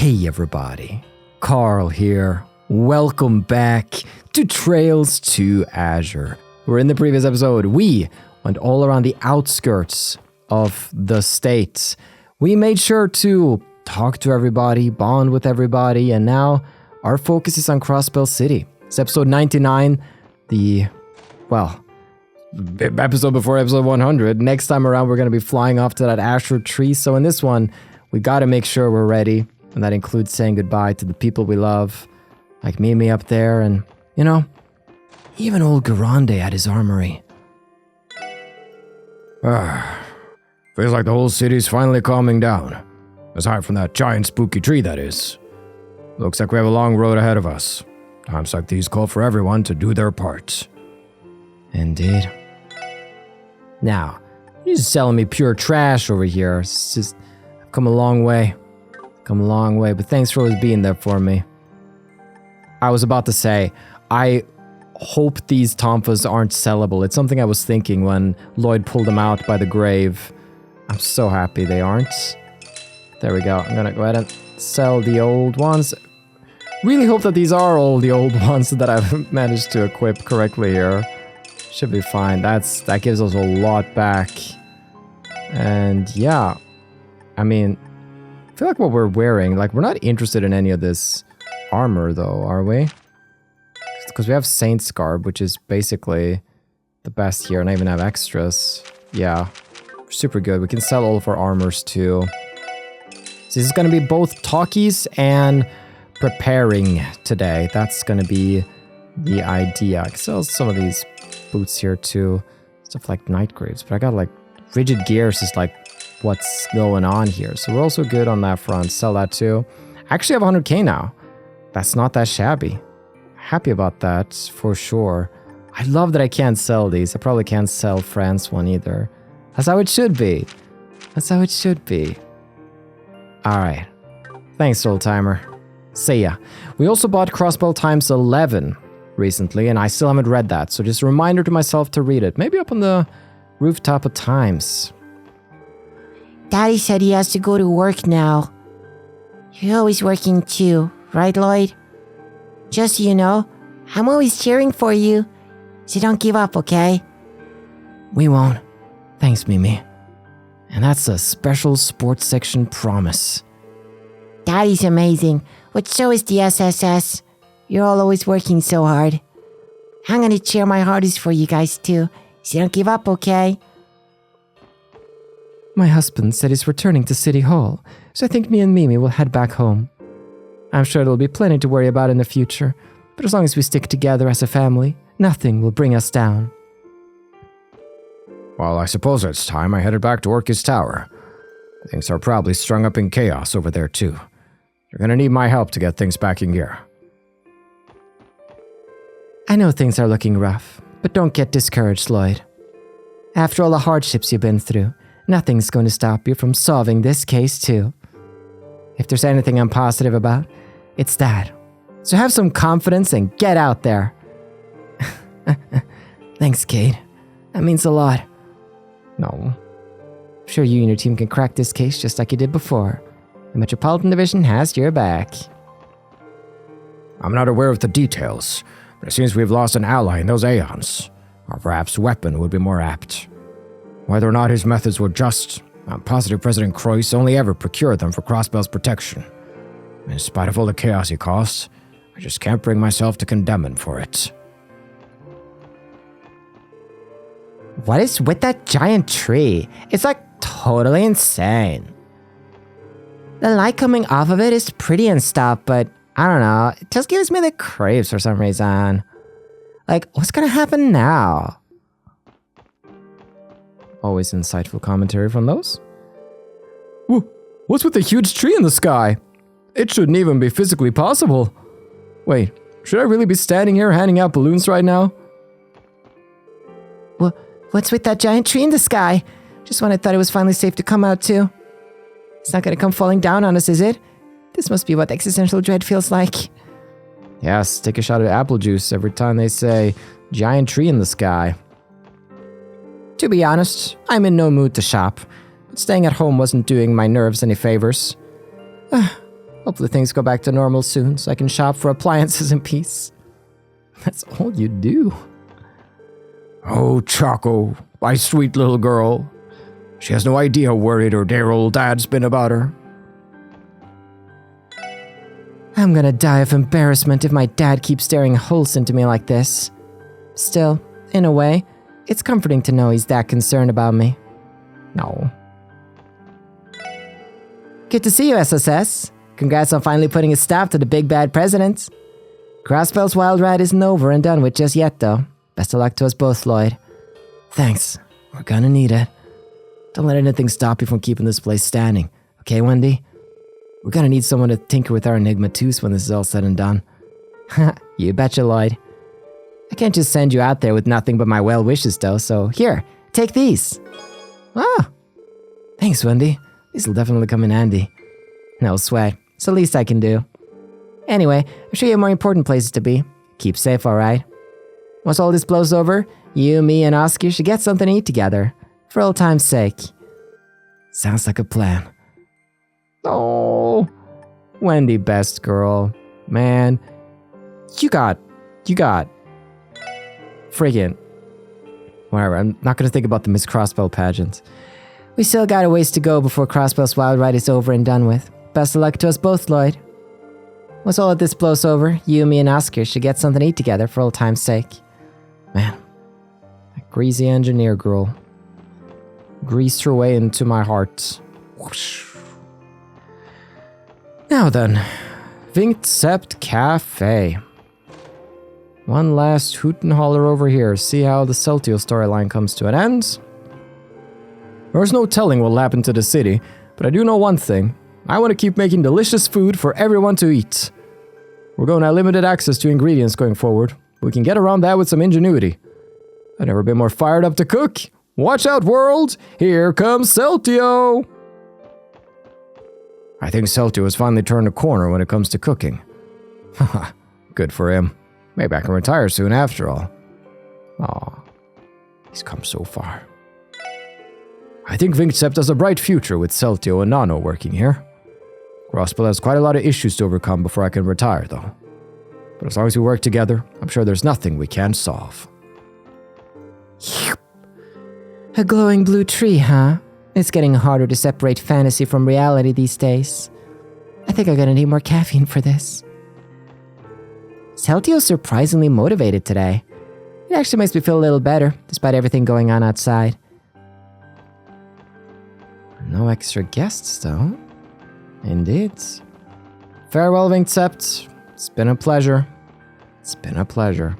Hey everybody, Carl here. Welcome back to Trails to Azure. Where in the previous episode, we went all around the outskirts of the state. We made sure to talk to everybody, bond with everybody, and now our focus is on Crossbell City. It's episode 99, episode before episode 100. Next time around, we're going to be flying off to that Azure Tree. So in this one, we got to make sure we're ready. And that includes saying goodbye to the people we love, like Mimi up there, and, you know, even old Grande at his armory. Feels like the whole city's finally calming down. Aside from that giant spooky tree, that is. Looks like we have a long road ahead of us. Times like these call for everyone to do their part. Indeed. Now, you're just selling me pure trash over here. It's just, I've come a long way. But thanks for always being there for me. I was about to say, I hope these tonfas aren't sellable. It's something I was thinking when Lloyd pulled them out by the grave. I'm so happy they aren't. There we go. I'm gonna go ahead and sell the old ones. Really hope that these are all the old ones that I've managed to equip correctly here. Should be fine. That gives us a lot back. And yeah, I mean, I feel like what we're wearing, like we're not interested in any of this armor though, are we? Because we have Saint's Garb, which is basically the best here, and I even have extras. Yeah, super good. We can sell all of our armors too. So this is going to be both talkies and preparing today. That's going to be the idea. I can sell some of these boots here too. Stuff like night graves, but I got like rigid gears is like what's going on here. So we're also good on that front. Sell that too. I actually have 100k now. That's not that shabby. Happy about that for sure. I love that I can't sell these. I probably can't sell France one either. That's how it should be. Alright. Thanks, old timer. See ya. We also bought Crossbell times 11 recently, and I still haven't read that, so just a reminder to myself to read it. Maybe up on the rooftop of Times. Daddy said he has to go to work now. You're always working too, right, Lloyd? Just so you know, I'm always cheering for you, so don't give up, okay? We won't. Thanks, Mimi. And that's a special sports section promise. Daddy's amazing, but so is the SSS. You're all always working so hard. I'm gonna cheer my hardest for you guys too, so don't give up, okay? My husband said he's returning to City Hall, so I think me and Mimi will head back home. I'm sure there'll be plenty to worry about in the future, but as long as we stick together as a family, nothing will bring us down. Well, I suppose it's time I headed back to Orchis Tower. Things are probably strung up in chaos over there too. You're gonna need my help to get things back in gear. I know things are looking rough, but don't get discouraged, Lloyd. After all the hardships you've been through, nothing's going to stop you from solving this case too. If there's anything I'm positive about, it's that. So have some confidence and get out there. Thanks, Kate. That means a lot. No. I'm sure you and your team can crack this case just like you did before. The Metropolitan Division has your back. I'm not aware of the details, but it seems we've lost an ally in those Aeons. Or perhaps weapon would be more apt. Whether or not his methods were just, I'm positive President Croix only ever procured them for Crossbell's protection. In spite of all the chaos he caused, I just can't bring myself to condemn him for it. What is with that giant tree? It's like totally insane. The light coming off of it is pretty and stuff, but I don't know, it just gives me the creeps for some reason. Like, what's gonna happen now? Always insightful commentary from those. What's with the huge tree in the sky? It shouldn't even be physically possible. Wait, should I really be standing here handing out balloons right now? What's with that giant tree in the sky? Just when I thought it was finally safe to come out too. It's not gonna come falling down on us, is it? This must be what existential dread feels like. Yes, take a shot of apple juice every time they say giant tree in the sky. To be honest, I'm in no mood to shop, but staying at home wasn't doing my nerves any favors. Hopefully things go back to normal soon so I can shop for appliances in peace. That's all you do. Oh, Choco, my sweet little girl. She has no idea how worried her dear old dad's been about her. I'm gonna die of embarrassment if my dad keeps staring holes into me like this. Still, in a way, it's comforting to know he's that concerned about me. No. Good to see you, SSS. Congrats on finally putting a stop to the big bad president. Crossbell's wild ride isn't over and done with just yet, though. Best of luck to us both, Lloyd. Thanks. We're gonna need it. Don't let anything stop you from keeping this place standing. Okay, Wendy? We're gonna need someone to tinker with our Enigma too when this is all said and done. You betcha, Lloyd. I can't just send you out there with nothing but my well wishes, though, so here, take these. Ah! Thanks, Wendy. These will definitely come in handy. No sweat. It's the least I can do. Anyway, I'm sure you have more important places to be. Keep safe, alright? Once all this blows over, you, me, and Oscar should get something to eat together. For old time's sake. Sounds like a plan. Oh, Wendy, best girl. Man, you got friggin'. Whatever, I'm not gonna think about the Miss Crossbell pageant. We still got a ways to go before Crossbell's wild ride is over and done with. Best of luck to us both, Lloyd. Once all of this blows over, you, me, and Oscar should get something to eat together for old time's sake. Man, that greasy engineer girl greased her way into my heart. Whoosh. Now then, Vincept Cafe. One last hoot and holler over here, see how the Celtio storyline comes to an end. There's no telling what'll happen to the city, but I do know one thing. I want to keep making delicious food for everyone to eat. We're going to have limited access to ingredients going forward. We can get around that with some ingenuity. I've never been more fired up to cook. Watch out, world! Here comes Celtio! I think Celtio has finally turned a corner when it comes to cooking. Haha, good for him. Maybe I can retire soon after all. Aw, he's come so far. I think Vincept has a bright future with Celtio and Nano working here. Crossbell has quite a lot of issues to overcome before I can retire, though. But as long as we work together, I'm sure there's nothing we can't solve. A glowing blue tree, huh? It's getting harder to separate fantasy from reality these days. I think I'm gonna need more caffeine for this. Celtio's surprisingly motivated today. It actually makes me feel a little better, despite everything going on outside. No extra guests, though. Indeed. Farewell, Vincept. It's been a pleasure. It's been a pleasure.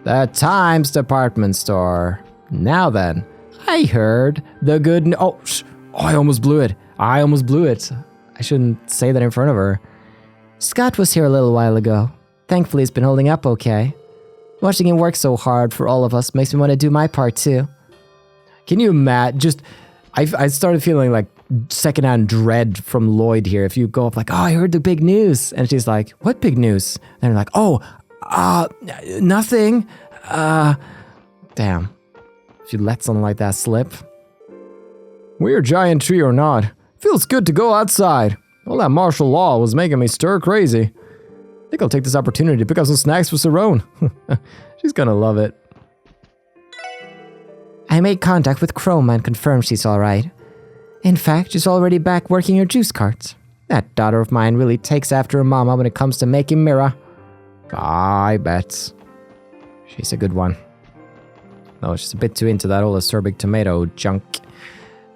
The Times Department Store. Now then, I heard the good I almost blew it. I shouldn't say that in front of her. Scott was here a little while ago. Thankfully, he's been holding up okay. Watching him work so hard for all of us makes me want to do my part too. Can you imagine? I started feeling like secondhand dread from Lloyd here. If you go up like, oh, I heard the big news. And she's like, what big news? And they're like, nothing. Damn. If you let something like that slip. We're giant tree or not, feels good to go outside. All that martial law was making me stir crazy. I think I'll take this opportunity to pick up some snacks for Cerrone. She's gonna love it. I made contact with Chrome and confirmed she's alright. In fact, she's already back working her juice carts. That daughter of mine really takes after her mama when it comes to making mirror. I bet. She's a good one. No, she's a bit too into that old acerbic tomato junk.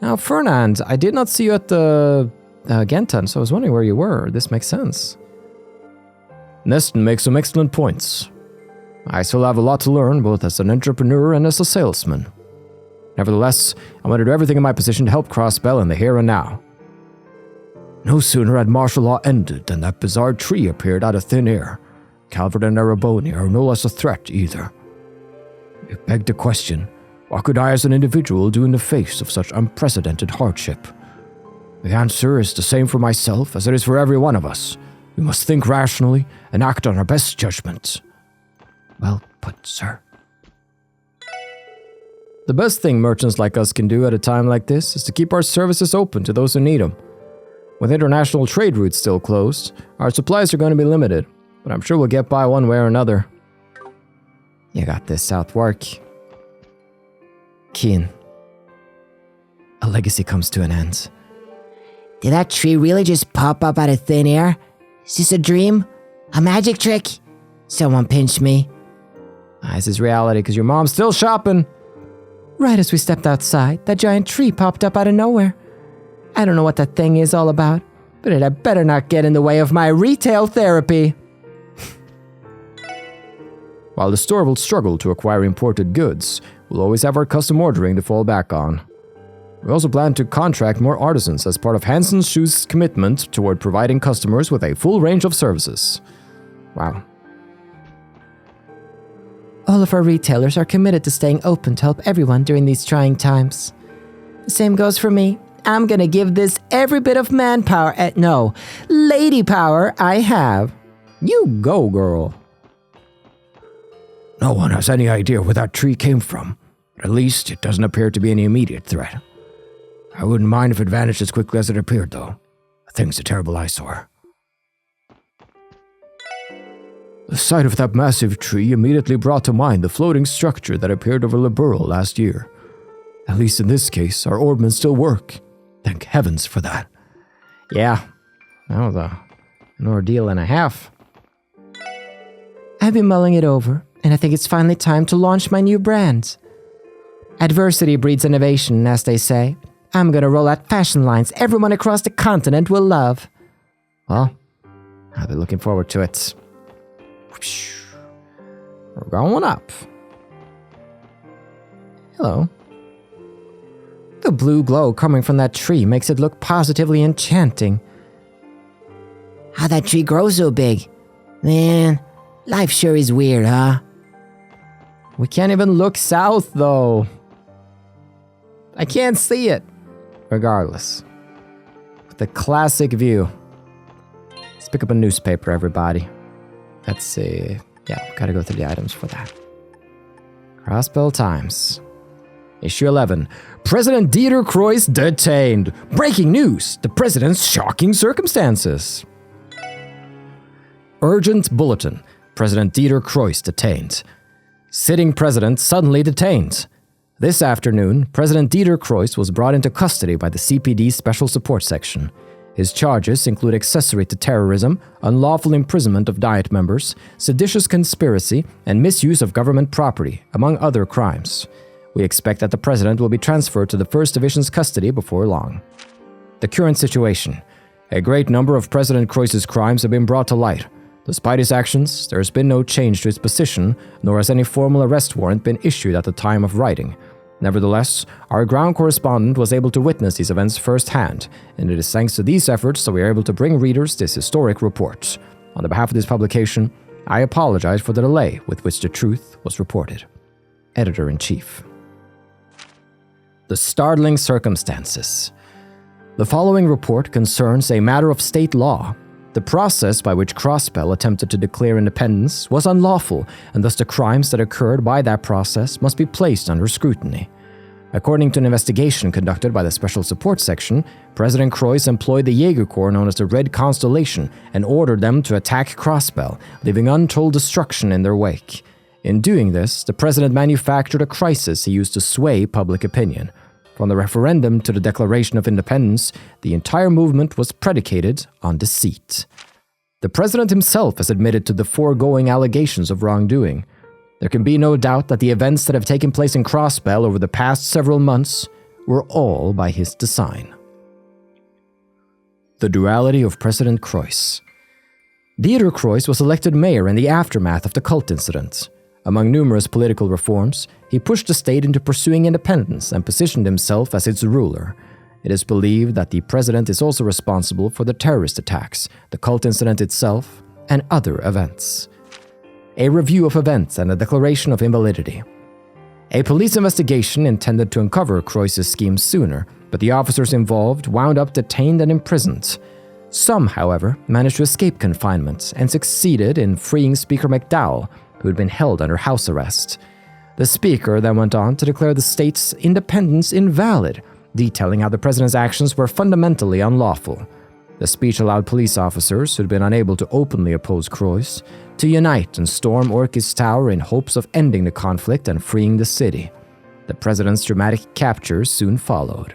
Now, Fernand, I did not see you at the Gentan, so I was wondering where you were. This makes sense. Neston makes some excellent points. I still have a lot to learn, both as an entrepreneur and as a salesman. Nevertheless, I want to do everything in my position to help Crossbell in the here and now. No sooner had martial law ended than that bizarre tree appeared out of thin air. Calvert and Ereboni are no less a threat either. It begged the question, what could I as an individual do in the face of such unprecedented hardship? The answer is the same for myself as it is for every one of us. We must think rationally and act on our best judgment. Well put, sir. The best thing merchants like us can do at a time like this is to keep our services open to those who need them. With international trade routes still closed, our supplies are going to be limited, but I'm sure we'll get by one way or another. You got this, Southwark. Keen. A legacy comes to an end. Did that tree really just pop up out of thin air? Is this a dream? A magic trick? Someone pinch me. This is reality because your mom's still shopping. Right as we stepped outside, that giant tree popped up out of nowhere. I don't know what that thing is all about, but it had better not get in the way of my retail therapy. While the store will struggle to acquire imported goods, we'll always have our custom ordering to fall back on. We also plan to contract more artisans as part of Hansen Shoe's commitment toward providing customers with a full range of services. Wow. All of our retailers are committed to staying open to help everyone during these trying times. The same goes for me. I'm gonna give this every bit of manpower, lady power I have. You go, girl. No one has any idea where that tree came from. At least, it doesn't appear to be any immediate threat. I wouldn't mind if it vanished as quickly as it appeared, though. The thing's a terrible eyesore. The sight of that massive tree immediately brought to mind the floating structure that appeared over Liberal last year. At least in this case, our orbments still work. Thank heavens for that. Yeah, that was an ordeal and a half. I've been mulling it over, and I think it's finally time to launch my new brand. Adversity breeds innovation, as they say. I'm gonna roll out fashion lines everyone across the continent will love. Well, I'll be looking forward to it. We're going up. Hello. The blue glow coming from that tree makes it look positively enchanting. How'd that tree grow so big? Man, life sure is weird, huh? We can't even look south, though. I can't see it. Regardless. The classic view. Let's pick up a newspaper, everybody. Let's see. Yeah, gotta go through the items for that. Crossbell Times. Issue 11. President Dieter Croix detained. Breaking news. The president's shocking circumstances. Urgent bulletin. President Dieter Croix detained. Sitting president suddenly detained. This afternoon, President Dieter Croix was brought into custody by the CPD Special Support Section. His charges include accessory to terrorism, unlawful imprisonment of Diet members, seditious conspiracy, and misuse of government property, among other crimes. We expect that the president will be transferred to the 1st Division's custody before long. The current situation. A great number of President Croix's crimes have been brought to light. Despite his actions, there has been no change to his position, nor has any formal arrest warrant been issued at the time of writing. Nevertheless, our ground correspondent was able to witness these events firsthand, and it is thanks to these efforts that we are able to bring readers this historic report. On the behalf of this publication, I apologize for the delay with which the truth was reported. Editor-in-Chief. The startling circumstances. The following report concerns a matter of state law. The process by which Crossbell attempted to declare independence was unlawful, and thus the crimes that occurred by that process must be placed under scrutiny. According to an investigation conducted by the Special Support Section, President Croix employed the Jaeger Corps known as the Red Constellation and ordered them to attack Crossbell, leaving untold destruction in their wake. In doing this, the president manufactured a crisis he used to sway public opinion. From the referendum to the Declaration of Independence, the entire movement was predicated on deceit. The president himself has admitted to the foregoing allegations of wrongdoing. There can be no doubt that the events that have taken place in Crossbell over the past several months were all by his design. The duality of President Croix. Dieter Croix was elected mayor in the aftermath of the cult incident. Among numerous political reforms, he pushed the state into pursuing independence and positioned himself as its ruler. It is believed that the president is also responsible for the terrorist attacks, the cult incident itself, and other events. A review of events and a declaration of invalidity. A police investigation intended to uncover Croix's schemes sooner, but the officers involved wound up detained and imprisoned. Some, however, managed to escape confinement and succeeded in freeing Speaker McDowell, who had been held under house arrest. The speaker then went on to declare the state's independence invalid, detailing how the president's actions were fundamentally unlawful. The speech allowed police officers who'd been unable to openly oppose Croix to unite and storm Orchis Tower in hopes of ending the conflict and freeing the city. The president's dramatic capture soon followed.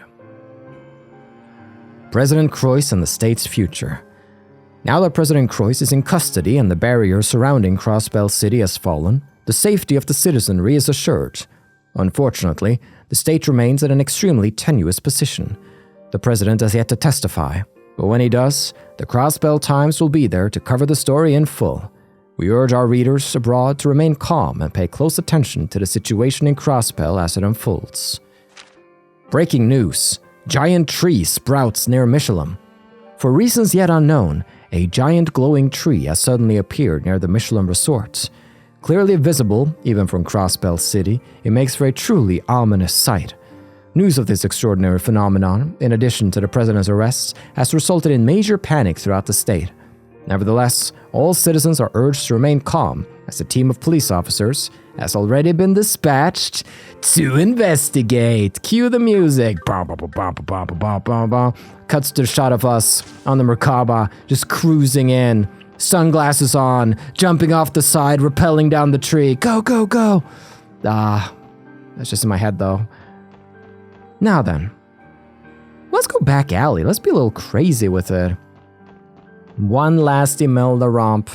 President Croix and the state's future. Now that President Croix is in custody and the barrier surrounding Crossbell City has fallen, the safety of the citizenry is assured. Unfortunately, the state remains in an extremely tenuous position. The president has yet to testify, but when he does, the Crossbell Times will be there to cover the story in full. We urge our readers abroad to remain calm and pay close attention to the situation in Crossbell as it unfolds. Breaking news: giant tree sprouts near Michelin. For reasons yet unknown, a giant glowing tree has suddenly appeared near the Michelin resort. Clearly visible, even from Crossbell City, it makes for a truly ominous sight. News of this extraordinary phenomenon, in addition to the president's arrests, has resulted in major panic throughout the state. Nevertheless, all citizens are urged to remain calm, as a team of police officers has already been dispatched to investigate. Cue the music. Cuts to a shot of us on the Merkaba, just cruising in, sunglasses on, jumping off the side, rappelling down the tree. Go, go, go. That's just in my head, though. Now then, let's go back alley. Let's be a little crazy with it. One last Imelda romp.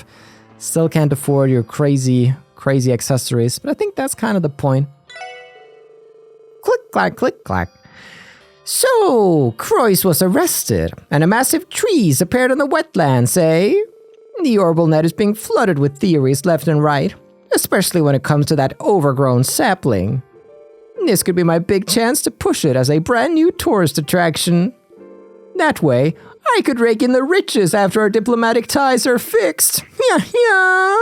Still can't afford your crazy accessories, but I think that's kind of the point. Click, clack, click, clack. So, Croix was arrested, and a massive trees appeared in the wetlands, eh? The orbital net is being flooded with theories left and right, especially when it comes to that overgrown sapling. This could be my big chance to push it as a brand new tourist attraction. That way, I could rake in the riches after our diplomatic ties are fixed. Yeah.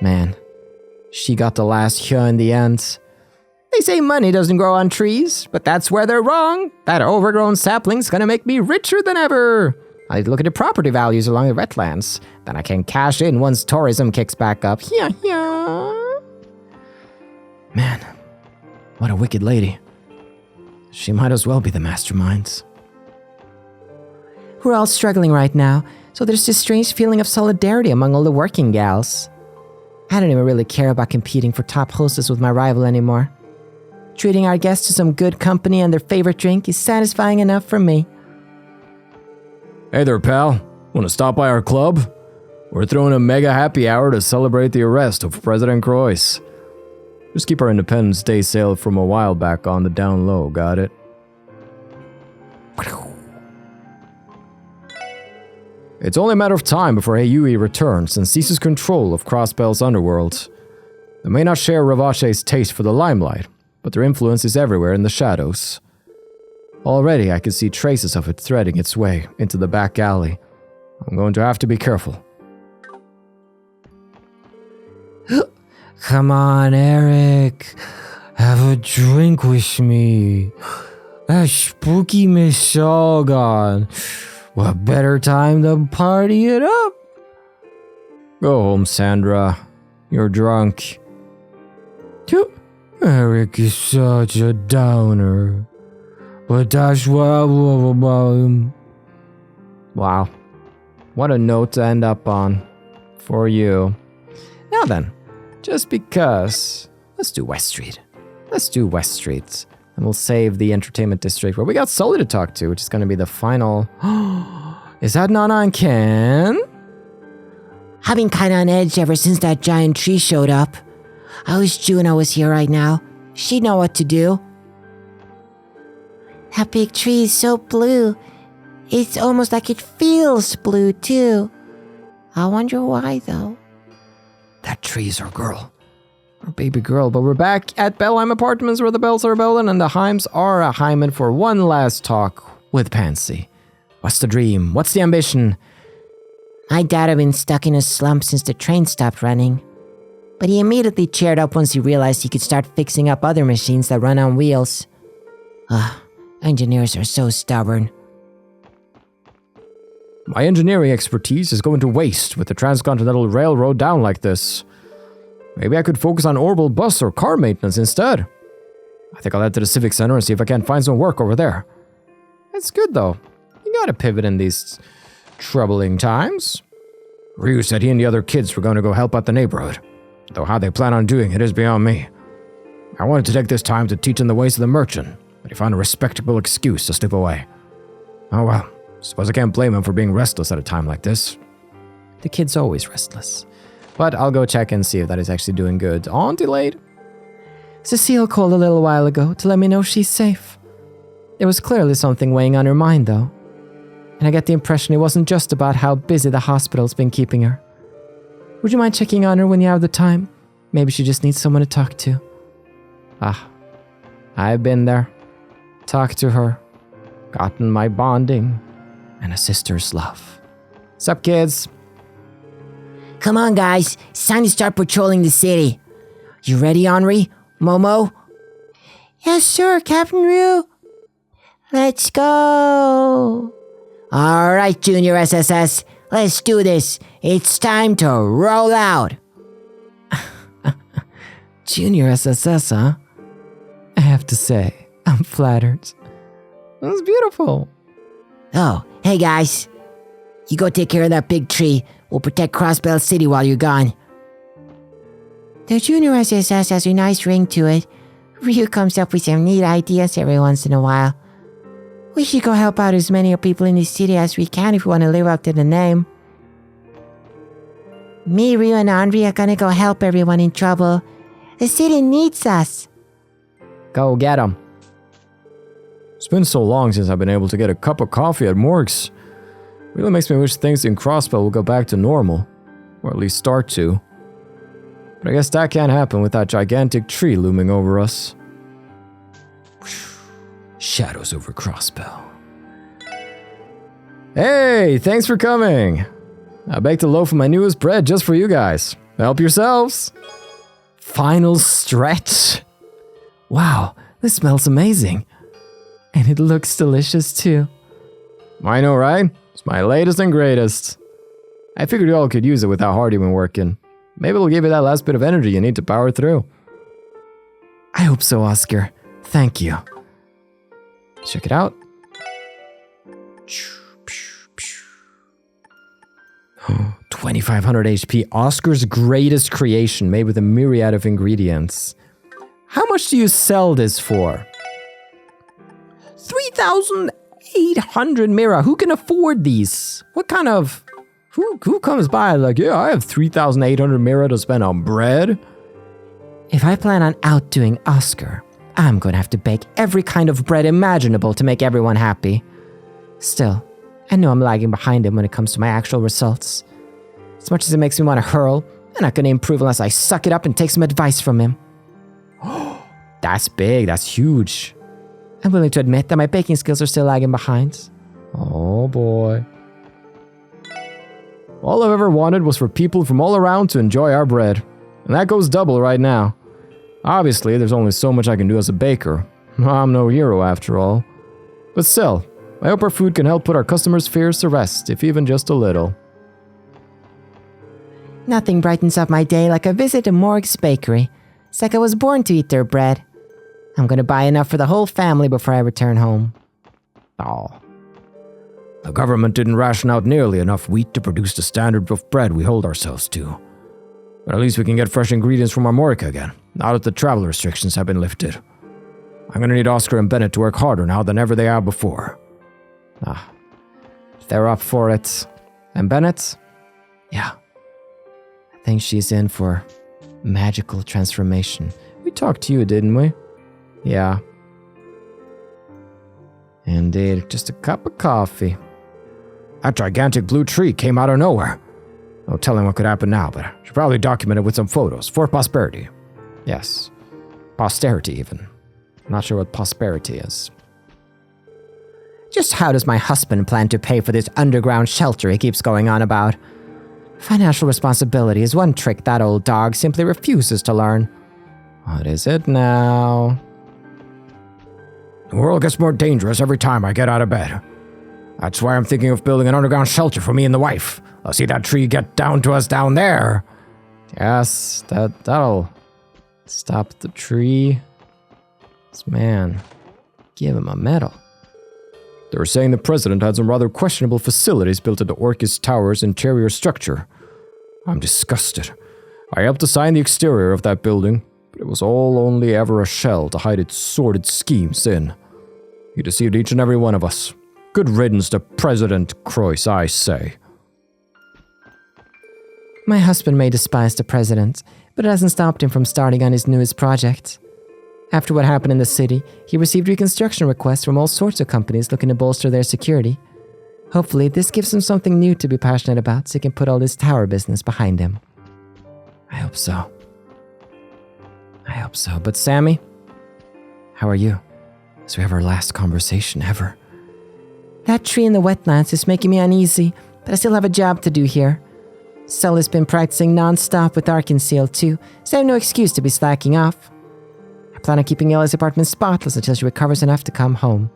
Man, she got the last hya in the end. They say money doesn't grow on trees, but that's where they're wrong. That overgrown sapling's gonna make me richer than ever. I look at the property values along the wetlands. Then I can cash in once tourism kicks back up. Yeah. Man, what a wicked lady. She might as well be the mastermind. We're all struggling right now, so there's this strange feeling of solidarity among all the working gals. I don't even really care about competing for top hostess with my rival anymore. Treating our guests to some good company and their favorite drink is satisfying enough for me. Hey there, pal. Want to stop by our club? We're throwing a mega happy hour to celebrate the arrest of President Croix. Just keep our Independence Day sale from a while back on the down low, got it? It's only a matter of time before Heiyui returns and seizes control of Crossbell's underworld. They may not share Ravache's taste for the limelight, but their influence is everywhere in the shadows. Already I can see traces of it threading its way into the back alley. I'm going to have to be careful. Come on, Eric. Have a drink with me. That spooky Miss Shogun. What better time to party it up? Go home, Sandra. You're drunk. Eric is such a downer. But that's what I love about him. Wow. What a note to end up on. For you. Now then, just because, let's do West Street. And we'll save the entertainment district where we got Sully to talk to, which is going to be the final. Is that Nana and Ken? I've been kinda on edge ever since that giant tree showed up. I wish Juno was here right now. She'd know what to do. That big tree is so blue. It's almost like it feels blue, too. I wonder why, though. That tree's our girl. Our baby girl. But we're back at Bellheim Apartments where the bells are bellin' and the Heims are a Heimen for one last talk with Pansy. What's the dream? What's the ambition? My dad had been stuck in a slump since the train stopped running. But he immediately cheered up once he realized he could start fixing up other machines that run on wheels. Engineers are so stubborn. My engineering expertise is going to waste with the Transcontinental Railroad down like this. Maybe I could focus on orbital bus or car maintenance instead. I think I'll head to the Civic Center and see if I can't find some work over there. It's good though. You gotta pivot in these troubling times. Ryu said he and the other kids were going to go help out the neighborhood, though how they plan on doing it is beyond me. I wanted to take this time to teach him the ways of the merchant, but he found a respectable excuse to slip away. Oh well, suppose I can't blame him for being restless at a time like this. The kid's always restless. But I'll go check and see if that is actually doing good. On delayed. Cecile called a little while ago to let me know she's safe. There was clearly something weighing on her mind, though. And I get the impression it wasn't just about how busy the hospital's been keeping her. Would you mind checking on her when you have the time? Maybe she just needs someone to talk to. I've been there. Talked to her. Gotten my bonding. And a sister's love. Sup, kids? Come on, guys. It's time to start patrolling the city. You ready, Henri? Momo? Yes, sir, Captain Ryu. Let's go. All right, Junior SSS. Let's do this. It's time to roll out. Junior SSS, huh? I have to say, I'm flattered. That was beautiful. Oh, hey, guys. You go take care of that big tree. We'll protect Crossbell City while you're gone. The Junior SSS has a nice ring to it. Ryu comes up with some neat ideas every once in a while. We should go help out as many people in the city as we can if we want to live up to the name. Me, Ryu, and Henri are gonna go help everyone in trouble. The city needs us. Go get 'em. It's been so long since I've been able to get a cup of coffee at Morg's. Really makes me wish things in Crossbell will go back to normal, or at least start to. But I guess that can't happen with that gigantic tree looming over us. Shadows over Crossbell. Hey, thanks for coming. I baked a loaf of my newest bread just for you guys. Help yourselves. Final stretch. Wow, this smells amazing. And it looks delicious too. I know, right? It's my latest and greatest. I figured you all could use it with how hard you've been working. Maybe it'll give you that last bit of energy you need to power through. I hope so, Oscar. Thank you. Check it out. 2500 HP, Oscar's greatest creation made with a myriad of ingredients. How much do you sell this for? 3,800 Mira. Who can afford these? What kind of... Who comes by like, yeah, I have 3,800 Mira to spend on bread? If I plan on outdoing Oscar, I'm going to have to bake every kind of bread imaginable to make everyone happy. Still, I know I'm lagging behind him when it comes to my actual results. As much as it makes me want to hurl, I'm not going to improve unless I suck it up and take some advice from him. That's big, that's huge. I'm willing to admit that my baking skills are still lagging behind. Oh boy. All I've ever wanted was for people from all around to enjoy our bread. And that goes double right now. Obviously, there's only so much I can do as a baker. I'm no hero after all. But still, I hope our food can help put our customers' fears to rest, if even just a little. Nothing brightens up my day like a visit to Morg's bakery. It's like I was born to eat their bread. I'm gonna buy enough for the whole family before I return home. Oh. The government didn't ration out nearly enough wheat to produce the standard of bread we hold ourselves to. But at least we can get fresh ingredients from Armorica again, now that the travel restrictions have been lifted. I'm gonna need Oscar and Bennett to work harder now than ever they have before. If they're up for it. And Bennett? Yeah. I think she's in for magical transformation. We talked to you, didn't we? Yeah. Indeed, just a cup of coffee. That gigantic blue tree came out of nowhere. No telling what could happen now, but I should probably document it with some photos for posterity. Yes. Posterity, even. I'm not sure what prosperity is. Just how does my husband plan to pay for this underground shelter he keeps going on about? Financial responsibility is one trick that old dog simply refuses to learn. What is it now? The world gets more dangerous every time I get out of bed. That's why I'm thinking of building an underground shelter for me and the wife. I'll see that tree get down to us down there. Yes, that'll stop the tree. This man, give him a medal. They were saying the president had some rather questionable facilities built into Orchis Tower's interior structure. I'm disgusted. I helped design the exterior of that building, but it was all only ever a shell to hide its sordid schemes in. He deceived each and every one of us. Good riddance to President Croix, I say. My husband may despise the president, but it hasn't stopped him from starting on his newest project. After what happened in the city, he received reconstruction requests from all sorts of companies looking to bolster their security. Hopefully, this gives him something new to be passionate about so he can put all this tower business behind him. I hope so. But Sammy, how are you? As we have our last conversation ever. That tree in the wetlands is making me uneasy, but I still have a job to do here. Sully's been practicing non-stop with Ciel too, so I have no excuse to be slacking off. I plan on keeping Ellie's apartment spotless until she recovers enough to come home.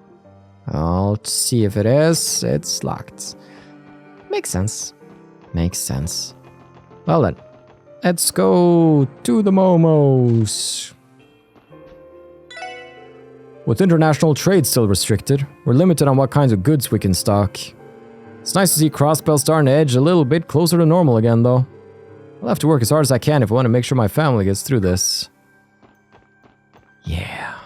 I'll see if it is. It's locked. Makes sense. Well then, let's go to the Momos. With international trade still restricted, we're limited on what kinds of goods we can stock. It's nice to see Crossbell starting to edge a little bit closer to normal again, though. I'll have to work as hard as I can if I want to make sure my family gets through this. Yeah.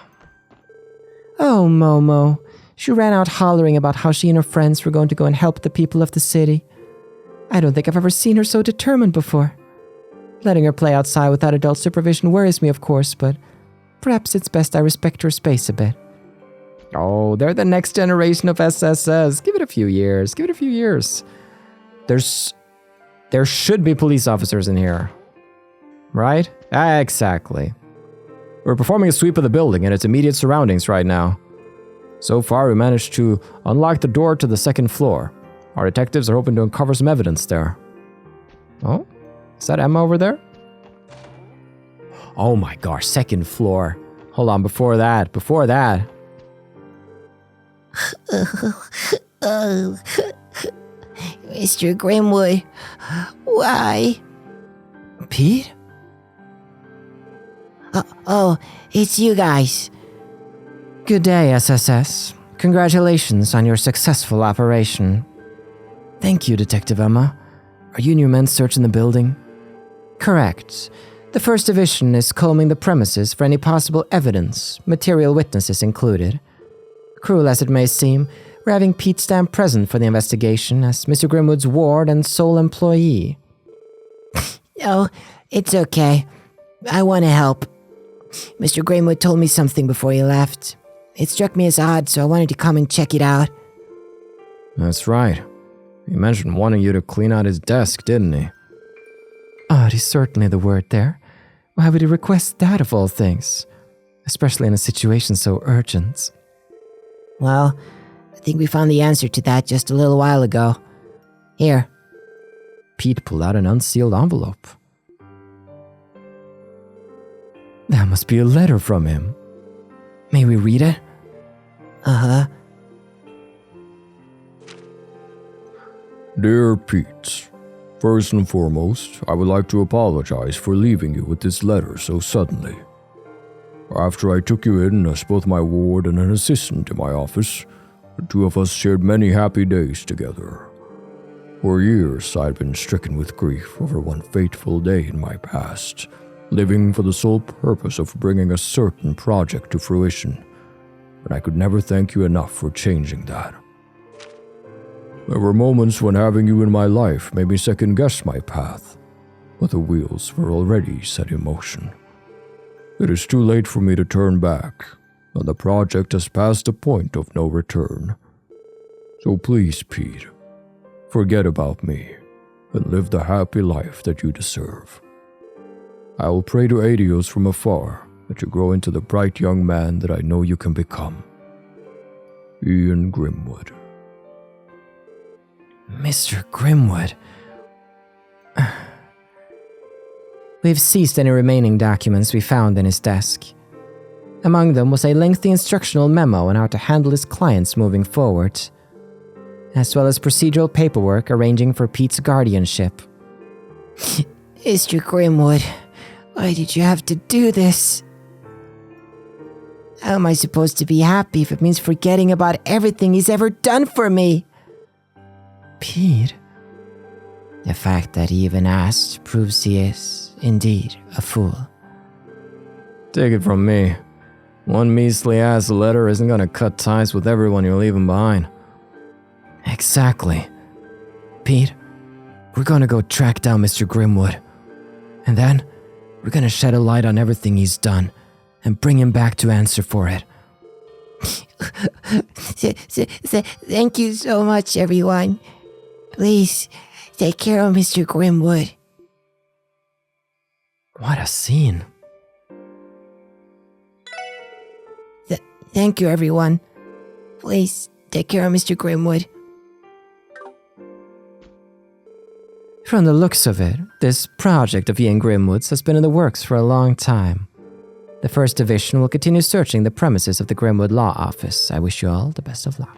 Oh, Momo. She ran out hollering about how she and her friends were going to go and help the people of the city. I don't think I've ever seen her so determined before. Letting her play outside without adult supervision worries me, of course, but perhaps it's best I respect her space a bit. Oh, they're the next generation of SSS. Give it a few years. There should be police officers in here. Right? Exactly. We're performing a sweep of the building and its immediate surroundings right now. So far, we managed to unlock the door to the second floor. Our detectives are hoping to uncover some evidence there. Oh? Is that Emma over there? Oh my gosh, second floor. Hold on, before that. Oh, Mr. Grimwood, why? Pete? Oh, it's you guys. Good day, SSS. Congratulations on your successful operation. Thank you, Detective Emma. Are you and your men searching the building? Correct. The First Division is combing the premises for any possible evidence, material witnesses included. Cruel as it may seem, we're having Pete stand present for the investigation as Mr. Grimwood's ward and sole employee. Oh, it's okay. I want to help. Mr. Grimwood told me something before he left. It struck me as odd, so I wanted to come and check it out. That's right. He mentioned wanting you to clean out his desk, didn't he? Odd is certainly the word there. Why would he request that of all things? Especially in a situation so urgent. Well, I think we found the answer to that just a little while ago. Here. Pete pulled out an unsealed envelope. That must be a letter from him. May we read it? Uh-huh. Dear Pete, first and foremost, I would like to apologize for leaving you with this letter so suddenly. After I took you in as both my ward and an assistant in my office, the two of us shared many happy days together. For years, I'd been stricken with grief over one fateful day in my past, living for the sole purpose of bringing a certain project to fruition, and I could never thank you enough for changing that. There were moments when having you in my life made me second-guess my path, but the wheels were already set in motion. It is too late for me to turn back, and the project has passed the point of no return. So please, Pete, forget about me and live the happy life that you deserve. I will pray to Adios from afar that you grow into the bright young man that I know you can become. Ian Grimwood. Mr. Grimwood. We've seized any remaining documents we found in his desk. Among them was a lengthy instructional memo on how to handle his clients moving forward, as well as procedural paperwork arranging for Pete's guardianship. Mr. Grimwood, why did you have to do this? How am I supposed to be happy if it means forgetting about everything he's ever done for me? Pete, The fact that he even asked proves he is, indeed, a fool. Take it from me. One measly ass letter isn't gonna cut ties with everyone you're leaving behind. exactly. Pete, we're gonna go track down Mr. Grimwood. And then, we're gonna shed a light on everything he's done and bring him back to answer for it. Thank you so much, everyone. Please, take care of Mr. Grimwood. What a scene. Thank you, everyone. Please, take care of Mr. Grimwood. From the looks of it, this project of Ian Grimwood's has been in the works for a long time. The First Division will continue searching the premises of the Grimwood Law Office. I wish you all the best of luck.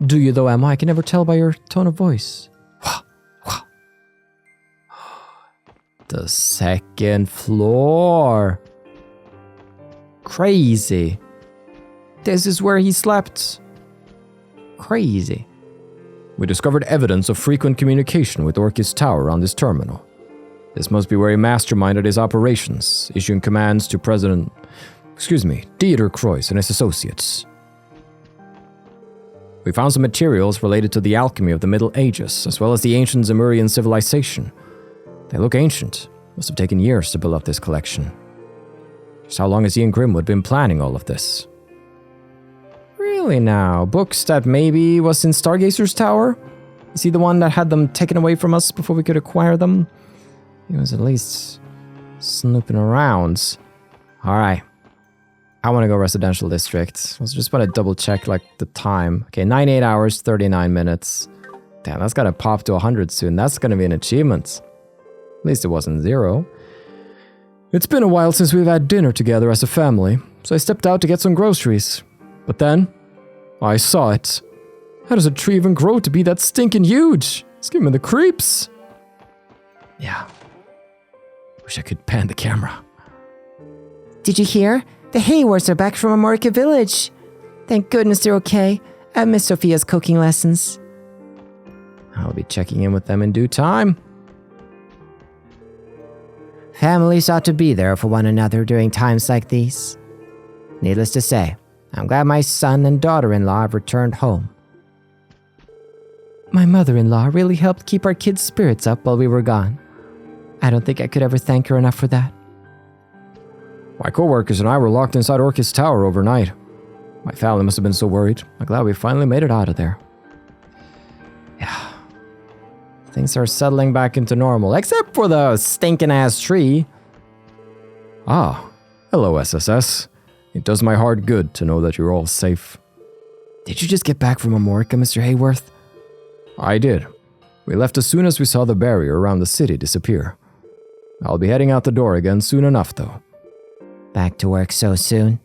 Do you though, Emma? I can never tell by your tone of voice. The second floor. Crazy. This is where he slept. Crazy. We discovered evidence of frequent communication with Orchis Tower on this terminal. This must be where he masterminded his operations, issuing commands to Dieter Croix and his associates. We found some materials related to the alchemy of the Middle Ages, as well as the ancient Zemurian civilization. They look ancient. Must have taken years to build up this collection. Just how long has Ian Grimwood been planning all of this? Really now? Books that maybe was in Stargazer's Tower? Is he the one that had them taken away from us before we could acquire them? He was at least snooping around. Alright. I want to go residential district. I just want to double check the time. Okay, 98 hours, 39 minutes. Damn, that's gotta pop to 100 soon. That's gonna be an achievement. At least it wasn't 0. It's been a while since we've had dinner together as a family, so I stepped out to get some groceries. But then, I saw it. How does a tree even grow to be that stinking huge? It's giving me the creeps. Yeah. Wish I could pan the camera. Did you hear? The Hayworths are back from Amorica Village. Thank goodness they're okay. I miss Sophia's cooking lessons. I'll be checking in with them in due time. Families ought to be there for one another during times like these. Needless to say, I'm glad my son and daughter-in-law have returned home. My mother-in-law really helped keep our kids' spirits up while we were gone. I don't think I could ever thank her enough for that. My co-workers and I were locked inside Orchis Tower overnight. My family must have been so worried. I'm glad we finally made it out of there. Yeah. Things are settling back into normal, except for the stinking-ass tree. Ah, hello, SSS. It does my heart good to know that you're all safe. Did you just get back from Amorica, Mr. Hayworth? I did. We left as soon as we saw the barrier around the city disappear. I'll be heading out the door again soon enough, though. Back to work so soon?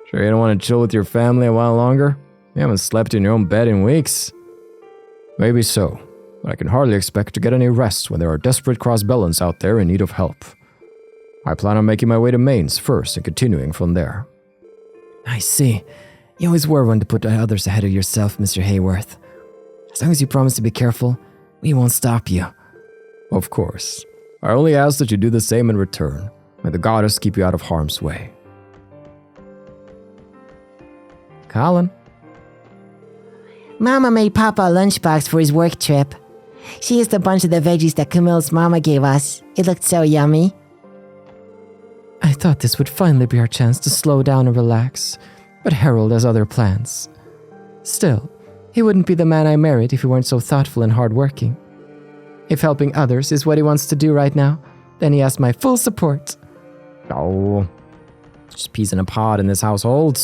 Sure you don't want to chill with your family a while longer? You haven't slept in your own bed in weeks. Maybe so, but I can hardly expect to get any rest when there are desperate Crossbellans out there in need of help. I plan on making my way to Mainz first and continuing from there. I see. You always were one to put others ahead of yourself, Mr. Hayworth. As long as you promise to be careful, we won't stop you. Of course. I only ask that you do the same in return. May the goddess keep you out of harm's way. Colin? Mama made Papa a lunchbox for his work trip. She used a bunch of the veggies that Camille's mama gave us. It looked so yummy. I thought this would finally be our chance to slow down and relax, but Harold has other plans. Still, he wouldn't be the man I married if he weren't so thoughtful and hardworking. If helping others is what he wants to do right now, then he has my full support. Oh, just peas in a pod in this household.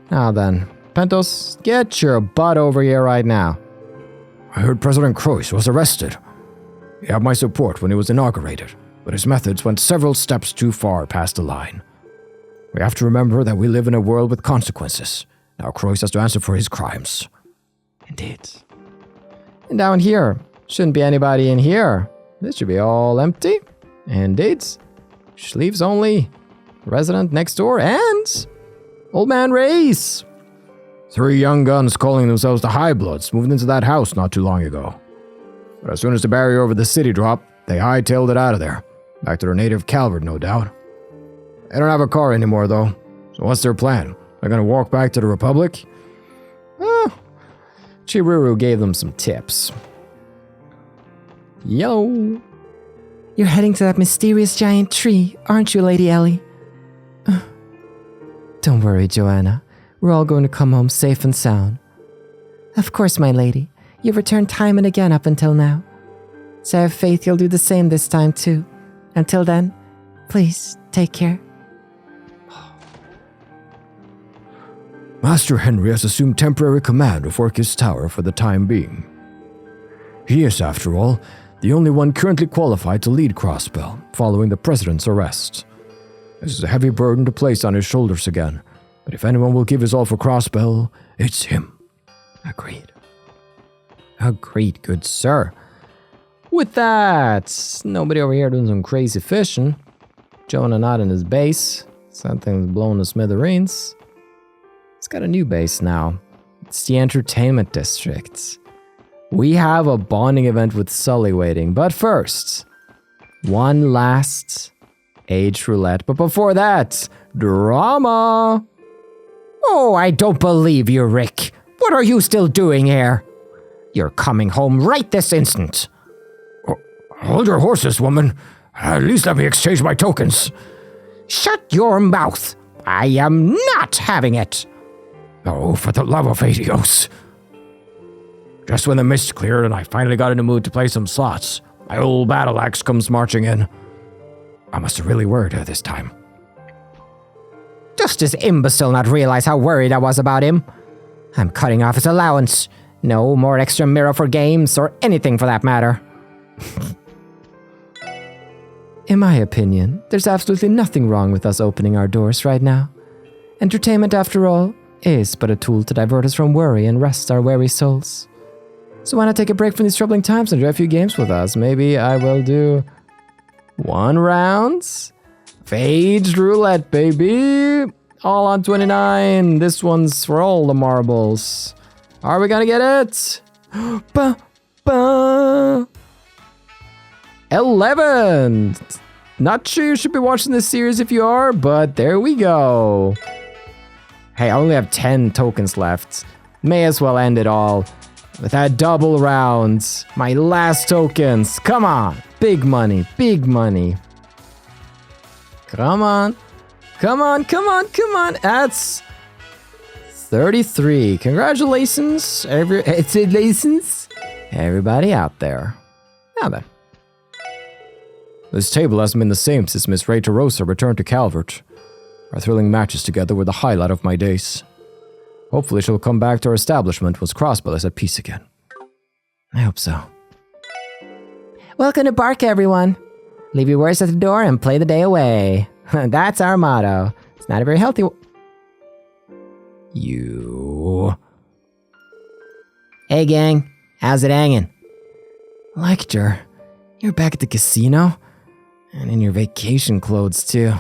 Now then, Pentos, get your butt over here right now. I heard President Croix was arrested. He had my support when he was inaugurated, but his methods went several steps too far past the line. We have to remember that we live in a world with consequences. Now Croix has to answer for his crimes. Indeed. And down here, shouldn't be anybody in here. This should be all empty. Indeed. Which leaves only resident next door, and Old Man Race. 3 young guns calling themselves the High Bloods moved into that house not too long ago. But as soon as the barrier over the city dropped, they hightailed it out of there. Back to their native Calvert, no doubt. They don't have a car anymore, though. So what's their plan? They're gonna walk back to the Republic? Chiruru gave them some tips. Yo. You're heading to that mysterious giant tree, aren't you, Lady Ellie? Don't worry, Joanna. We're all going to come home safe and sound. Of course, my lady. You've returned time and again up until now. So I have faith you'll do the same this time, too. Until then, please, take care. Master Henry has assumed temporary command of Orchis Tower for the time being. He is, after all, the only one currently qualified to lead Crossbell following the President's arrest. This is a heavy burden to place on his shoulders again, but if anyone will give his all for Crossbell, it's him. Agreed. Agreed, good sir. With that, nobody over here doing some crazy fishing. Jonah not in his base. Something's blown to smithereens. It's got a new base now. It's the entertainment district. We have a bonding event with Sully waiting, but first, one last age roulette. But before that, drama. Oh, I don't believe you, Rick. What are you still doing here? You're coming home right this instant. Hold your horses, woman. At least let me exchange my tokens. Shut your mouth. I am not having it. Oh, for the love of Adios. Just when the mist cleared and I finally got in the mood to play some slots, my old battle axe comes marching in. I must have really worried her this time. Does this imbecile not realize how worried I was about him? I'm cutting off his allowance. No more extra mirror for games or anything for that matter. In my opinion, there's absolutely nothing wrong with us opening our doors right now. Entertainment, after all, is but a tool to divert us from worry and rest our weary souls. So why not take a break from these troubling times and enjoy a few games with us? Maybe I will do 1 round of aged roulette, baby. All on 29. This one's for all the marbles. Are we gonna get it? Ba, ba. 11. Not sure you should be watching this series if you are, but there we go. Hey, I only have 10 tokens left. May as well end it all with that double round. My last tokens. Come on. Big money. Big money. Come on. Come on, come on, come on. That's 33. Congratulations, everybody out there. Now then. This table hasn't been the same since Miss Ray Rosa returned to Calvert. Our thrilling matches together were the highlight of my days. Hopefully she'll come back to our establishment once Crossbell is at peace again. I hope so. Welcome to Bark, everyone. Leave your worries at the door and play the day away. That's our motto. It's not a very healthy You... Hey, gang. How's it hanging? Lechter, you're back at the casino? And in your vacation clothes, too.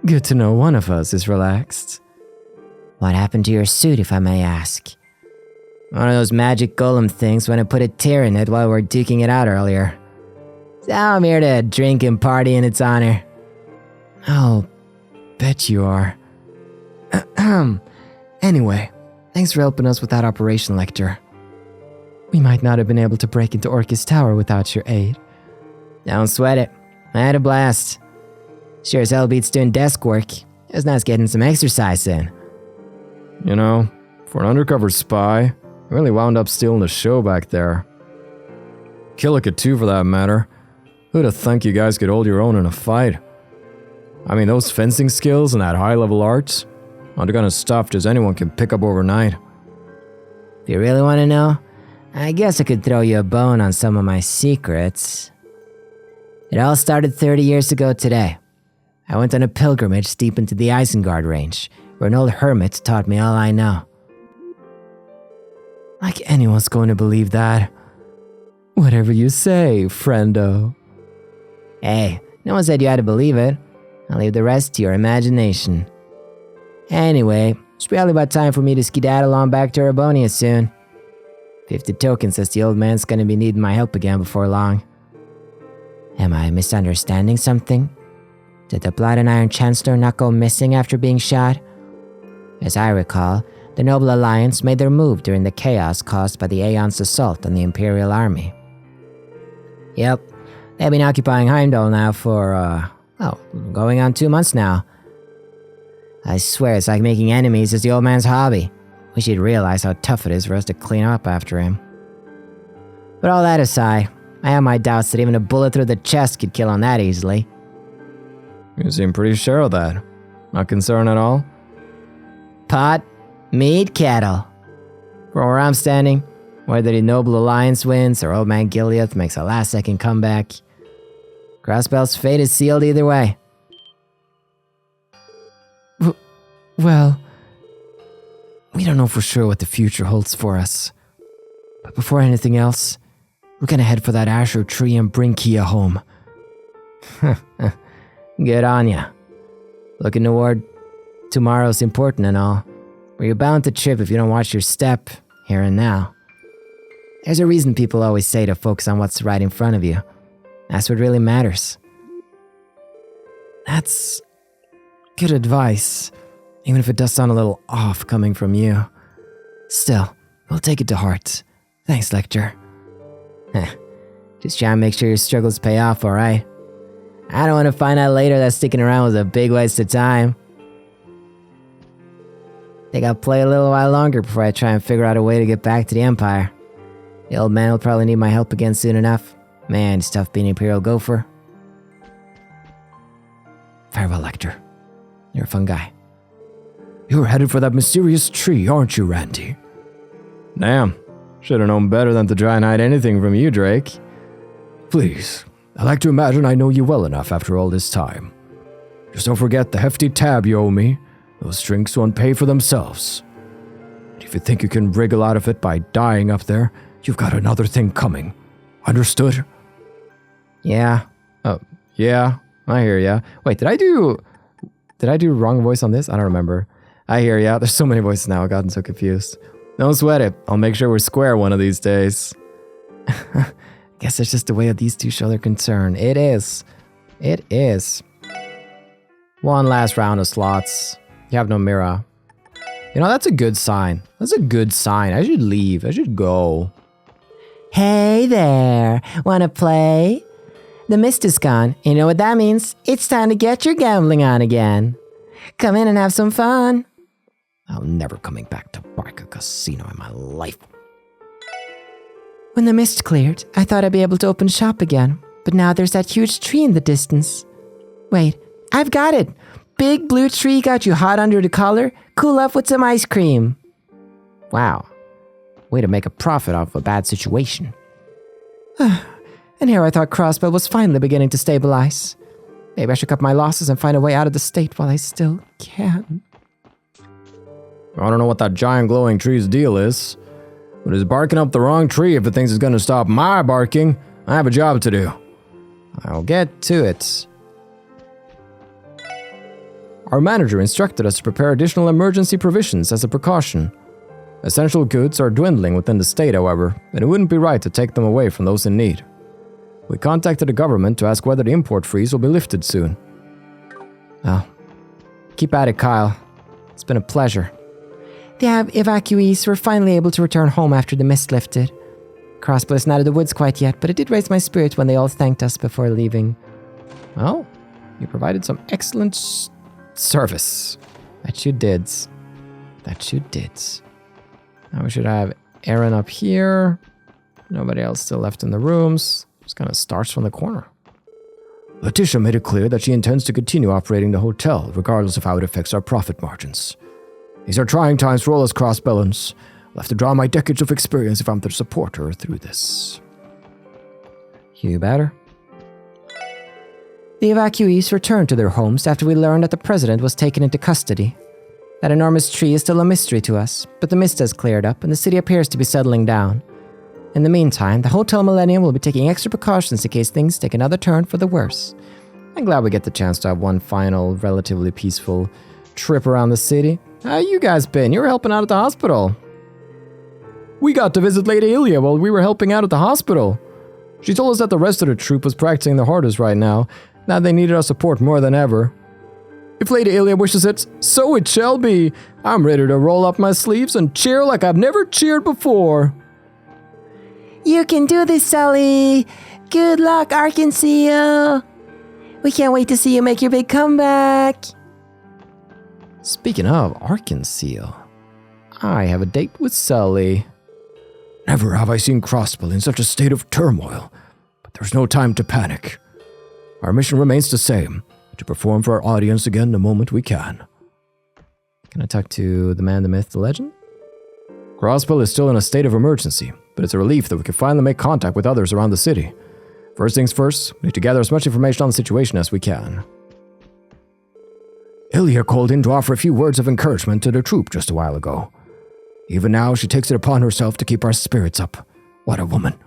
Good to know one of us is relaxed. What happened to your suit, if I may ask? One of those magic golem things when I put a tear in it while we were duking it out earlier. So I'm here to drink and party in its honor. I'll bet you are. Anyway, thanks for helping us with that operation, Lechter. We might not have been able to break into Orchis Tower without your aid. Don't sweat it. I had a blast. Sure as hell beats doing desk work. It was nice getting some exercise in. You know, for an undercover spy, I really wound up stealing the show back there. Killica too, for that matter. Who'd have thunk you guys could hold your own in a fight? I mean, those fencing skills and that high-level arts, are the kind of stuff just anyone can pick up overnight. If you really want to know, I guess I could throw you a bone on some of my secrets. It all started 30 years ago today. I went on a pilgrimage deep into the Isengard range, where an old hermit taught me all I know. Like anyone's going to believe that. Whatever you say, friendo. Hey, no one said you had to believe it. I'll leave the rest to your imagination. Anyway, it's probably about time for me to skedaddle on back to Urbonia soon. 50 tokens says the old man's gonna be needing my help again before long. Am I misunderstanding something? Did the Blood and Iron Chancellor not go missing after being shot? As I recall, the Noble Alliance made their move during the chaos caused by the Aeon's assault on the Imperial Army. Yep, they've been occupying Heimdall now for, going on 2 months now. I swear it's like making enemies is the old man's hobby. Wish he'd realize how tough it is for us to clean up after him. But all that aside, I have my doubts that even a bullet through the chest could kill him that easily. You seem pretty sure of that. Not concerned at all? Pot, meat, kettle. From where I'm standing, whether the Noble Alliance wins or Old Man Gilead makes a last-second comeback, Crossbell's fate is sealed either way. Well, we don't know for sure what the future holds for us. But before anything else, we're gonna head for that Azure Tree and bring Kia home. Good on ya. Looking toward tomorrow's important and all, but you're bound to trip if you don't watch your step here and now. There's a reason people always say to focus on what's right in front of you. That's what really matters. That's good advice, even if it does sound a little off coming from you. Still, we'll take it to heart. Thanks, Lechter. Just try and make sure your struggles pay off, alright? I don't want to find out later that sticking around was a big waste of time. Think I'll play a little while longer before I try and figure out a way to get back to the Empire. The old man will probably need my help again soon enough. Man, it's tough being Imperial Gopher. Farewell, Lechter. You're a fun guy. You're headed for that mysterious tree, aren't you, Randy? Damn. Should have known better than to try and hide anything from you, Drake. Please, I like to imagine I know you well enough after all this time. Just don't forget the hefty tab you owe me. Those drinks won't pay for themselves. And if you think you can wriggle out of it by dying up there, you've got another thing coming. Understood? Yeah. Oh, yeah, I hear ya. Wait, did I do wrong voice on this? I don't remember. I hear ya. There's so many voices now. I've gotten so confused. Don't sweat it. I'll make sure we're square one of these days. Guess that's just the way that these two show their concern. It is. It is. One last round of slots. You have no mirror. You know, that's a good sign. That's a good sign. I should leave. I should go. Hey there, wanna play? The mist is gone. You know what that means? It's time to get your gambling on again. Come in and have some fun. I'm never coming back to Barca Casino in my life. When the mist cleared, I thought I'd be able to open shop again, but now there's that huge tree in the distance. Wait, I've got it. Big blue tree got you hot under the collar. Cool up with some ice cream. Wow. Way to make a profit off a bad situation. And here I thought Crossbell was finally beginning to stabilize. Maybe I should cut my losses and find a way out of the state while I still can. I don't know what that giant glowing tree's deal is, but it's barking up the wrong tree if it thinks it's going to stop my barking. I have a job to do. I'll get to it. Our manager instructed us to prepare additional emergency provisions as a precaution. Essential goods are dwindling within the state, however, and it wouldn't be right to take them away from those in need. We contacted the government to ask whether the import freeze will be lifted soon. Well, keep at it, Kyle. It's been a pleasure. The evacuees were finally able to return home after the mist lifted. Crossbell is not out of the woods quite yet, but it did raise my spirit when they all thanked us before leaving. Well, you provided some excellent service. That you did. That you did. Now we should have Aaron up here. Nobody else still left in the rooms. Just kind of starts from the corner. Letitia made it clear that she intends to continue operating the hotel, regardless of how it affects our profit margins. These are trying times for all us Crossbellans. I'll have to draw my decades of experience if I'm to support her through this. You better. The evacuees returned to their homes after we learned that the president was taken into custody. That enormous tree is still a mystery to us, but the mist has cleared up and the city appears to be settling down. In the meantime, the Hotel Millennium will be taking extra precautions in case things take another turn for the worse. I'm glad we get the chance to have one final, relatively peaceful trip around the city. How you guys been? You were helping out at the hospital. We got to visit Lady Ilya while we were helping out at the hospital. She told us that the rest of the troop was practicing the hardest right now, that they needed our support more than ever. If Lady Ilya wishes it, so it shall be. I'm ready to roll up my sleeves and cheer like I've never cheered before. You can do this, Sully. Good luck, Arkansas. We can't wait to see you make your big comeback. Speaking of Arkansas, I have a date with Sully. Never have I seen Crossbell in such a state of turmoil, but there's no time to panic. Our mission remains the same, to perform for our audience again the moment we can. Can I talk to the man, the myth, the legend? Crossbell is still in a state of emergency, but it's a relief that we can finally make contact with others around the city. First things first, we need to gather as much information on the situation as we can. Ilya called in to offer a few words of encouragement to the troop just a while ago. Even now, she takes it upon herself to keep our spirits up. What a woman.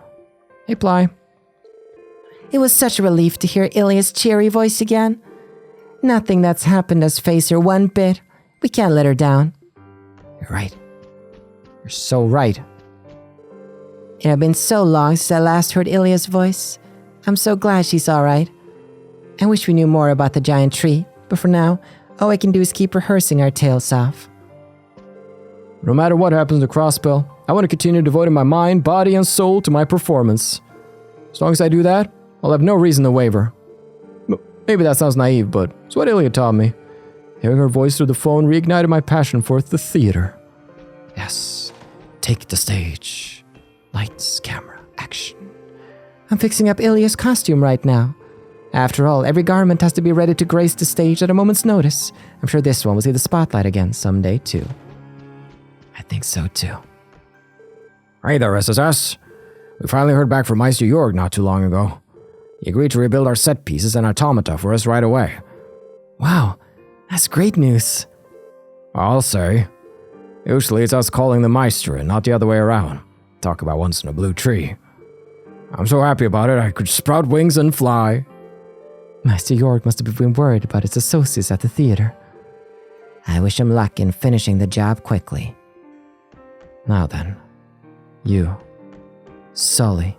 Hey, Ply. It was such a relief to hear Ilya's cheery voice again. Nothing that's happened has phased her one bit. We can't let her down. You're right. You're so right. It had been so long since I last heard Ilya's voice. I'm so glad she's alright. I wish we knew more about the giant tree, but for now, all I can do is keep rehearsing our tails off. No matter what happens to Crossbell, I want to continue devoting my mind, body, and soul to my performance. As long as I do that, I'll have no reason to waver. Maybe that sounds naive, but it's what Ilya taught me. Hearing her voice through the phone reignited my passion for the theater. Yes, take the stage. Lights, camera, action. I'm fixing up Ilya's costume right now. After all, every garment has to be ready to grace the stage at a moment's notice. I'm sure this one will see the spotlight again someday, too. I think so, too. Hey there, SSS. We finally heard back from Meister Jorg not too long ago. He agreed to rebuild our set pieces and automata for us right away. Wow, that's great news. I'll say. Usually it's us calling the Meister and not the other way around. Talk about once in a blue tree. I'm so happy about it, I could sprout wings and fly. Meister Jorg must have been worried about his associates at the theater. I wish him luck in finishing the job quickly. Now then, you, Sully,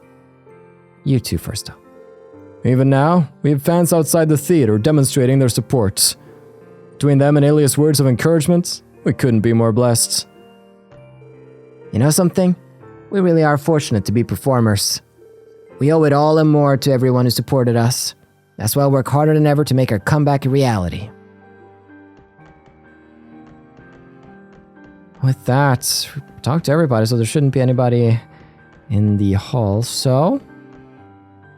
you two first up. Even now, we have fans outside the theater demonstrating their support. Between them and Ilya's words of encouragement, we couldn't be more blessed. You know something? We really are fortunate to be performers. We owe it all and more to everyone who supported us. That's why I'll work harder than ever to make our comeback a reality. With that, we talked to everybody, so there shouldn't be anybody in the hall. So,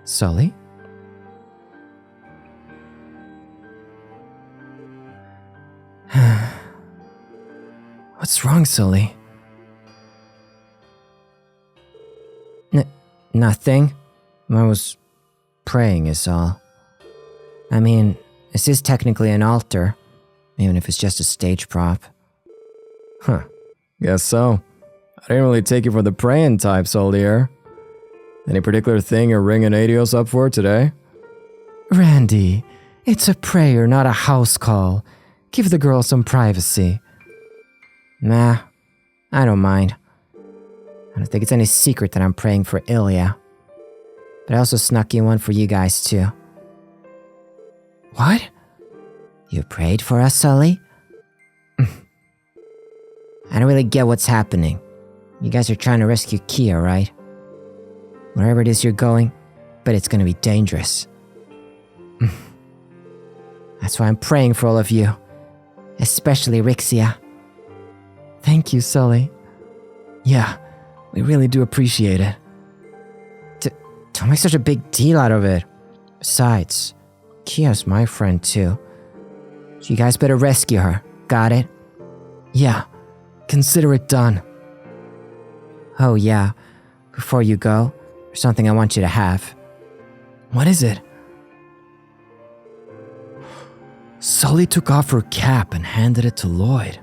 Sully? What's wrong, Sully? Nothing. I was praying is all. I mean, this is technically an altar, even if it's just a stage prop. Huh. Guess so. I didn't really take you for the praying type, Soldier. Any particular thing you're ringing Adios up for today? Randy, it's a prayer, not a house call. Give the girl some privacy. Nah, I don't mind. I don't think it's any secret that I'm praying for Ilya. But I also snuck in one for you guys, too. What? You prayed for us, Sully? I don't really get what's happening. You guys are trying to rescue Kia, right? Wherever it is you're going, but it's gonna be dangerous. That's why I'm praying for all of you. Especially Rixia. Thank you, Sully. Yeah, we really do appreciate it. Don't make such a big deal out of it. Besides, Kia's my friend too. So you guys better rescue her. Got it? Yeah, consider it done. Oh yeah, before you go, there's something I want you to have. What is it? Sully took off her cap and handed it to Lloyd.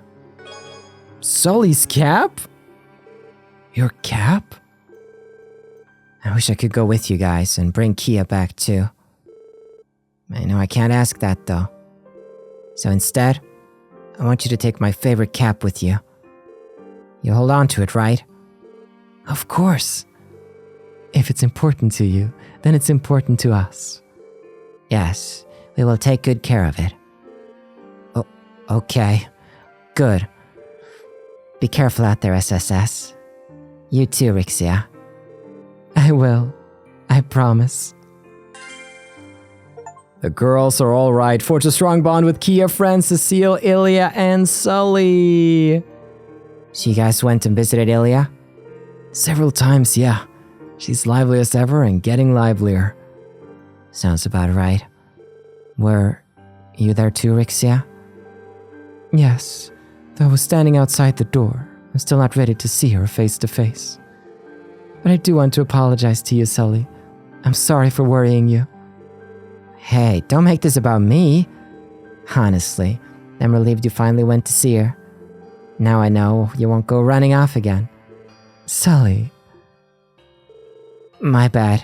Sully's cap? Your cap? I wish I could go with you guys and bring Kia back too. I know I can't ask that, though. So instead, I want you to take my favorite cap with you. You'll hold on to it, right? Of course. If it's important to you, then it's important to us. Yes, we will take good care of it. Oh, okay. Good. Be careful out there, SSS. You too, Rixia. I will. I promise. The girls are all right. Forge a strong bond with Kia friends Ciel, Ilya, and Sully. So you guys went and visited Ilya? Several times, yeah. She's lively as ever and getting livelier. Sounds about right. Were you there too, Rixia? Yes, though I was standing outside the door. I'm still not ready to see her face to face. But I do want to apologize to you, Sully. I'm sorry for worrying you. Hey, don't make this about me. Honestly, I'm relieved you finally went to see her. Now I know you won't go running off again. Sully. My bad.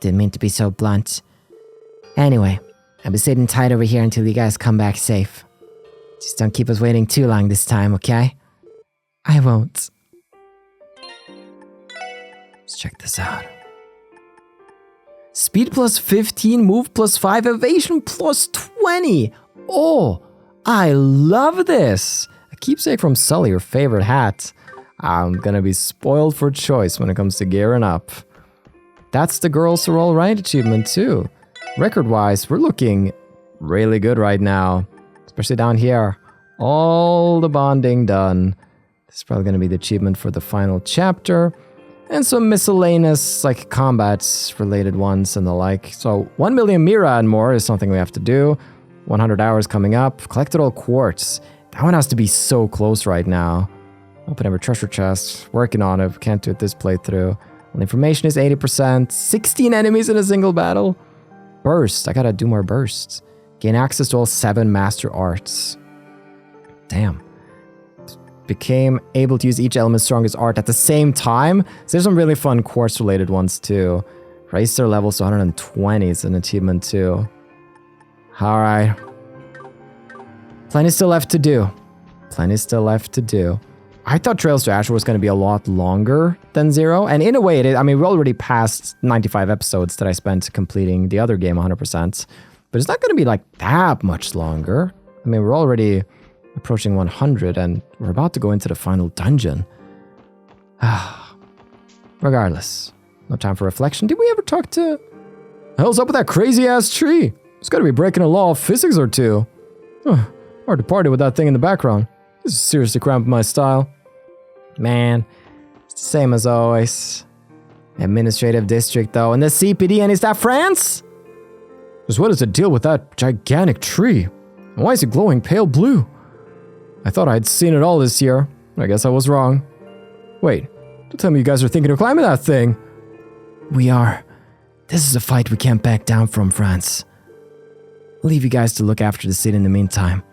Didn't mean to be so blunt. Anyway, I'll be sitting tight over here until you guys come back safe. Just don't keep us waiting too long this time, okay? I won't. Let's check this out. Speed plus 15, move plus 5, evasion plus 20. Oh, I love this. A keepsake from Sully, your favorite hat. I'm gonna be spoiled for choice when it comes to gearing up. That's the girls are all right achievement too. Record-wise, we're looking really good right now. Especially down here. All the bonding done. This is probably gonna be the achievement for the final chapter. And some miscellaneous, like, combats-related ones and the like. So, 1 million Mira and more is something we have to do. 100 hours coming up. Collected all quartz. That one has to be so close right now. Open every treasure chest. Working on it. Can't do it this playthrough. Well, information is 80%. 16 enemies in a single battle. Burst. I gotta do more bursts. Gain access to all 7 master arts. Damn. Became able to use each element's strongest art at the same time. So there's some really fun quartz related ones too. Raise their levels to 120 is an achievement too. Alright. Plenty still left to do. Plenty still left to do. I thought Trails to Azure was going to be a lot longer than 0. And in a way it is. I mean, we're already past 95 episodes that I spent completing the other game 100%. But it's not going to be like that much longer. I mean, we're already approaching 100 and we're about to go into the final dungeon. Regardless, no time for reflection. Did we ever talk to... The hell's up with that crazy ass tree? It's gotta be breaking a law of physics or two. Hard to party with that thing in the background. This is seriously cramping my style. Man, it's the same as always. Administrative district though, and the CPD, and is that France? Just what is the deal with that gigantic tree? And why is it glowing pale blue? I thought I'd seen it all this year, but I guess I was wrong. Wait, don't tell me you guys are thinking of climbing that thing. We are. This is a fight we can't back down from, France. I'll leave you guys to look after the city in the meantime.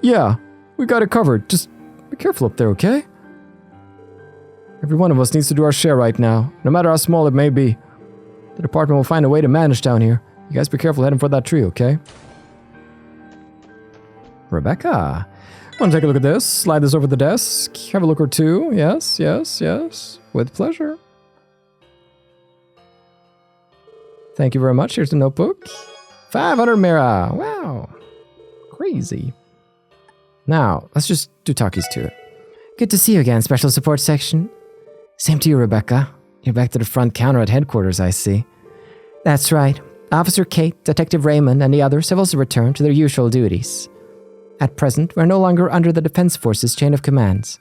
Yeah, we got it covered. Just be careful up there, okay? Every one of us needs to do our share right now, no matter how small it may be. The department will find a way to manage down here. You guys be careful heading for that tree, okay? Rebecca, want to take a look at this? Slide this over the desk. Have a look or two. Yes. With pleasure. Thank you very much. Here's the notebook. 500 Mira. Wow. Crazy. Now, let's just do talkies to it. Good to see you again, Special Support Section. Same to you, Rebecca. You're back to the front counter at headquarters, I see. That's right. Officer Kate, Detective Raymond, and the others have also returned to their usual duties. At present, we're no longer under the Defense Force's chain of commands.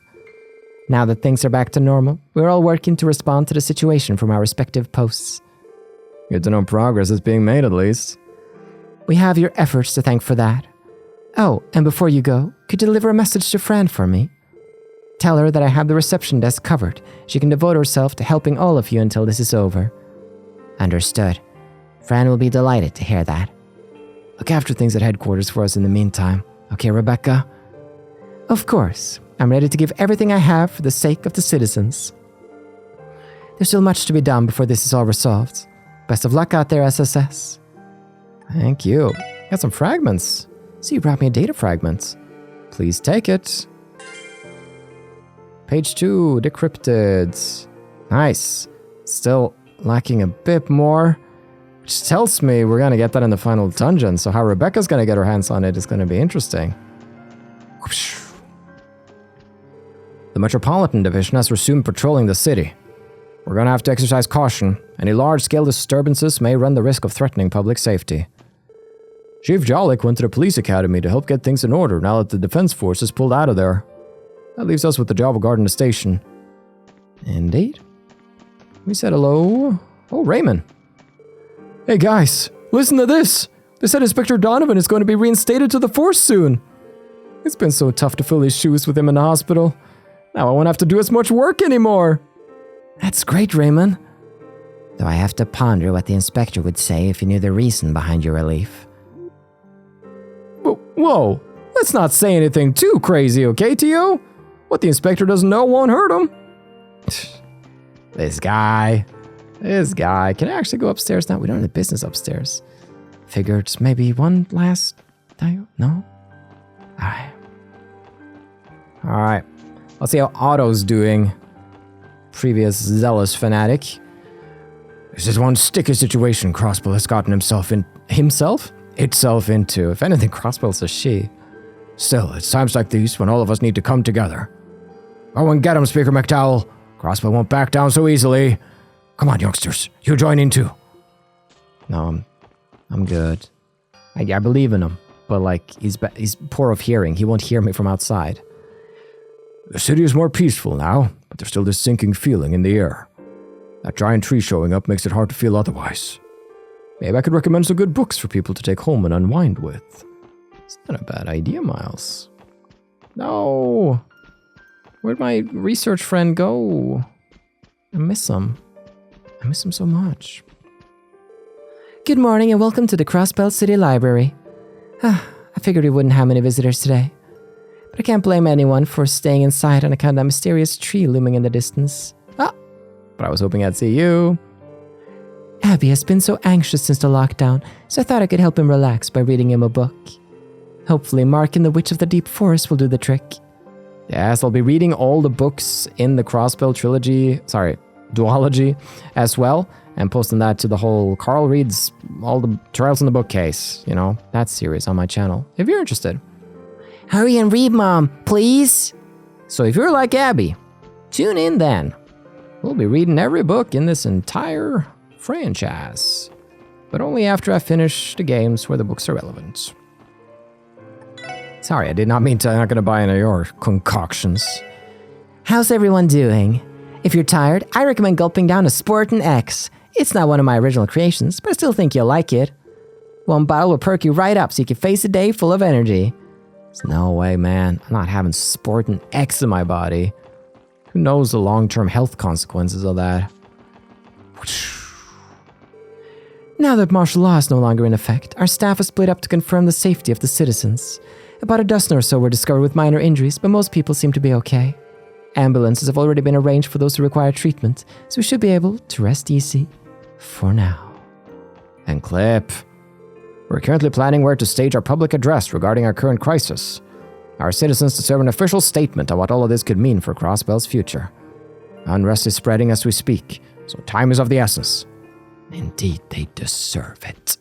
Now that things are back to normal, we're all working to respond to the situation from our respective posts. Good to know progress is being made, at least. We have your efforts to thank for that. Oh, and before you go, could you deliver a message to Fran for me? Tell her that I have the reception desk covered. She can devote herself to helping all of you until this is over. Understood. Fran will be delighted to hear that. Look after things at headquarters for us in the meantime. Okay, Rebecca? Of course. I'm ready to give everything I have for the sake of the citizens. There's still much to be done before this is all resolved. Best of luck out there, SSS. Thank you. Got some fragments. See, you brought me a data fragment. Please take it. Page 2, decrypted. Nice. Still lacking a bit more, which tells me we're going to get that in the final dungeon, so how Rebecca's going to get her hands on it is going to be interesting. The Metropolitan Division has resumed patrolling the city. We're going to have to exercise caution. Any large-scale disturbances may run the risk of threatening public safety. Chief Jollik went to the police academy to help get things in order now that the defense force is pulled out of there. That leaves us with the job of guarding the station. Indeed. We said hello. Oh, Raymond. Hey guys, listen to this. They said Inspector Donovan is going to be reinstated to the force soon. It's been so tough to fill his shoes with him in the hospital. Now I won't have to do as much work anymore. That's great, Raymond. Though I have to ponder what the inspector would say if he knew the reason behind your relief. Whoa, let's not say anything too crazy, okay, Tio? What the inspector doesn't know won't hurt him. This guy. Can I actually go upstairs now? We don't have the business upstairs. Figured maybe one last time. No? Alright. Let's see how Otto's doing. Previous zealous fanatic. This is one sticky situation Crossbell has gotten itself into. If anything, Crossbell's a she. Still, it's times like these when all of us need to come together. Go and get him, Speaker McDowell. Crossbell won't back down so easily. Come on, youngsters. You join in too. No, I'm good. I believe in him, but like he's poor of hearing. He won't hear me from outside. The city is more peaceful now, but there's still this sinking feeling in the air. That giant tree showing up makes it hard to feel otherwise. Maybe I could recommend some good books for people to take home and unwind with. It's not a bad idea, Miles. No! Where'd my research friend go? I miss him. I miss him so much. Good morning and welcome to the Crossbell City Library. I figured we wouldn't have many visitors today. But I can't blame anyone for staying inside on account of that mysterious tree looming in the distance. But I was hoping I'd see you. Abby has been so anxious since the lockdown, so I thought I could help him relax by reading him a book. Hopefully Mark and the Witch of the Deep Forest will do the trick. Yes, I'll be reading all the books in the Crossbell duology as well, and posting that to the whole Carl reads all the Trials in the Bookcase, that series on my channel, if you're interested. Hurry and read, Mom, please. So if you're like Abby, tune in then. We'll be reading every book in this entire franchise, but only after I finish the games where the books are relevant. Sorry, I did not mean to. I'm not going to buy any of your concoctions. How's everyone doing? If you're tired, I recommend gulping down a Sportin' X. It's not one of my original creations, but I still think you'll like it. One bottle will perk you right up so you can face a day full of energy. There's no way, man. I'm not having Sportin' X in my body. Who knows the long-term health consequences of that? Now that martial law is no longer in effect, our staff has split up to confirm the safety of the citizens. About a dozen or so were discovered with minor injuries, but most people seem to be okay. Ambulances have already been arranged for those who require treatment, so we should be able to rest easy for now. And clip. We're currently planning where to stage our public address regarding our current crisis. Our citizens deserve an official statement on what all of this could mean for Crossbell's future. Unrest is spreading as we speak, so time is of the essence. Indeed, they deserve it.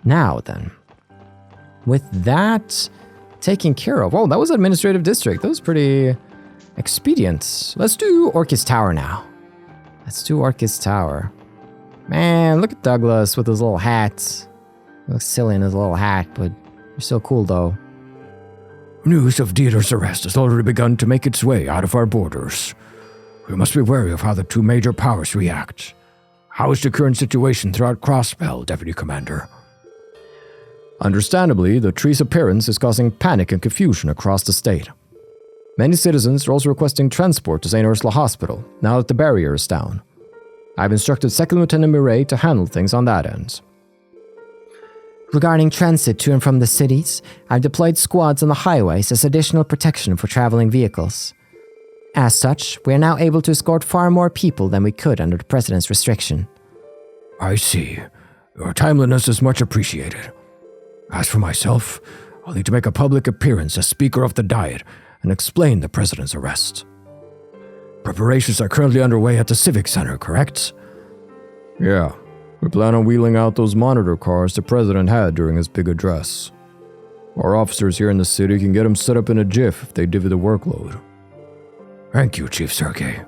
Now then, with that taken care of. Oh, that was administrative district. That was pretty expedient. Let's do Orchis Tower now. Man, look at Douglas with his little hat. He looks silly in his little hat, but you're so cool though. News of Dieter's arrest has already begun to make its way out of our borders. We must be wary of how the two major powers react. How is the current situation throughout Crossbell, Deputy Commander? Understandably, the tree's appearance is causing panic and confusion across the state. Many citizens are also requesting transport to St. Ursula Hospital, now that the barrier is down. I've instructed 2nd Lieutenant Mireille to handle things on that end. Regarding transit to and from the cities, I've deployed squads on the highways as additional protection for traveling vehicles. As such, we are now able to escort far more people than we could under the President's restriction. I see. Your timeliness is much appreciated. As for myself, I'll need to make a public appearance as Speaker of the Diet and explain the President's arrest. Preparations are currently underway at the Civic Center, correct? Yeah, we plan on wheeling out those monitor cars the President had during his big address. Our officers here in the city can get them set up in a jiff if they divvy the workload. Thank you, Chief Sergei.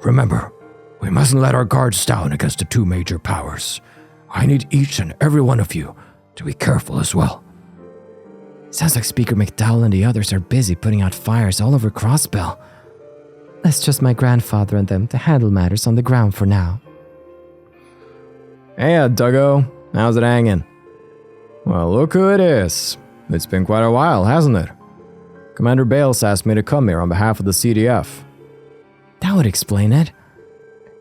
Remember, we mustn't let our guards down against the two major powers. I need each and every one of you to be careful as well. Sounds like Speaker McDowell and the others are busy putting out fires all over Crossbell. Let's trust my grandfather and them to handle matters on the ground for now. Hey, Duggo. How's it hanging? Well, look who it is. It's been quite a while, hasn't it? Commander Bales asked me to come here on behalf of the CDF. That would explain it.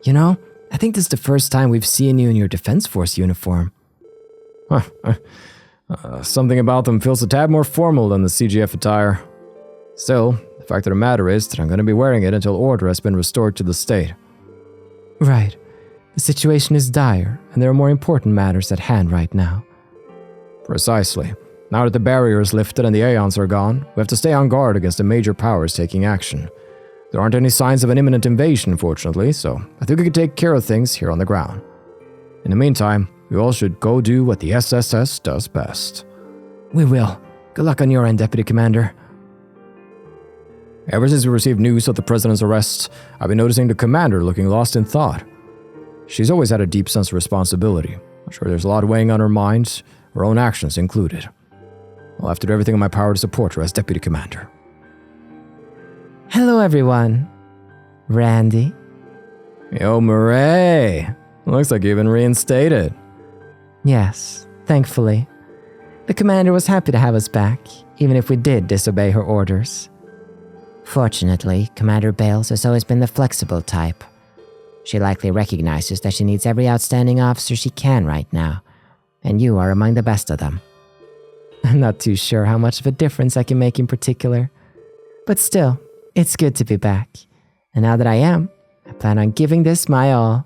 You know, I think this is the first time we've seen you in your Defense Force uniform. Something about them feels a tad more formal than the CGF attire. Still, the fact of the matter is that I'm going to be wearing it until order has been restored to the state. Right. The situation is dire, and there are more important matters at hand right now. Precisely. Now that the barrier is lifted and the Aeons are gone, we have to stay on guard against the major powers taking action. There aren't any signs of an imminent invasion, fortunately, so I think we can take care of things here on the ground. In the meantime, we all should go do what the SSS does best. We will. Good luck on your end, Deputy Commander. Ever since we received news of the President's arrest, I've been noticing the Commander looking lost in thought. She's always had a deep sense of responsibility. I'm sure there's a lot weighing on her mind, her own actions included. I'll have to do everything in my power to support her as Deputy Commander. Hello, everyone. Randy. Yo, Murray. Looks like you've been reinstated. Yes, thankfully. The Commander was happy to have us back, even if we did disobey her orders. Fortunately, Commander Bales has always been the flexible type. She likely recognizes that she needs every outstanding officer she can right now, and you are among the best of them. I'm not too sure how much of a difference I can make in particular, but still, it's good to be back. And now that I am, I plan on giving this my all.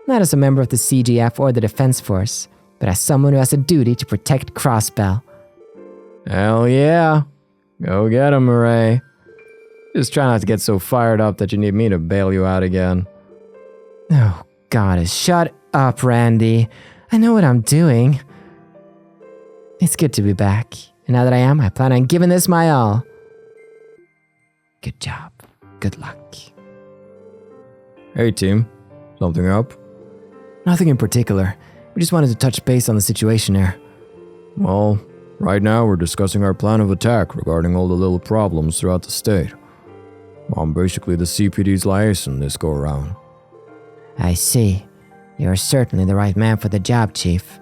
Not as a member of the CGF or the Defense Force, but as someone who has a duty to protect Crossbell. Hell yeah. Go get him, Murray. Just try not to get so fired up that you need me to bail you out again. Oh, goddess, shut up, Randy. I know what I'm doing. It's good to be back, and now that I am, I plan on giving this my all. Good job. Good luck. Hey, team. Something up? Nothing in particular. We just wanted to touch base on the situation here. Well, right now we're discussing our plan of attack regarding all the little problems throughout the state. I'm basically the CPD's liaison this go-around. I see. You're certainly the right man for the job, Chief.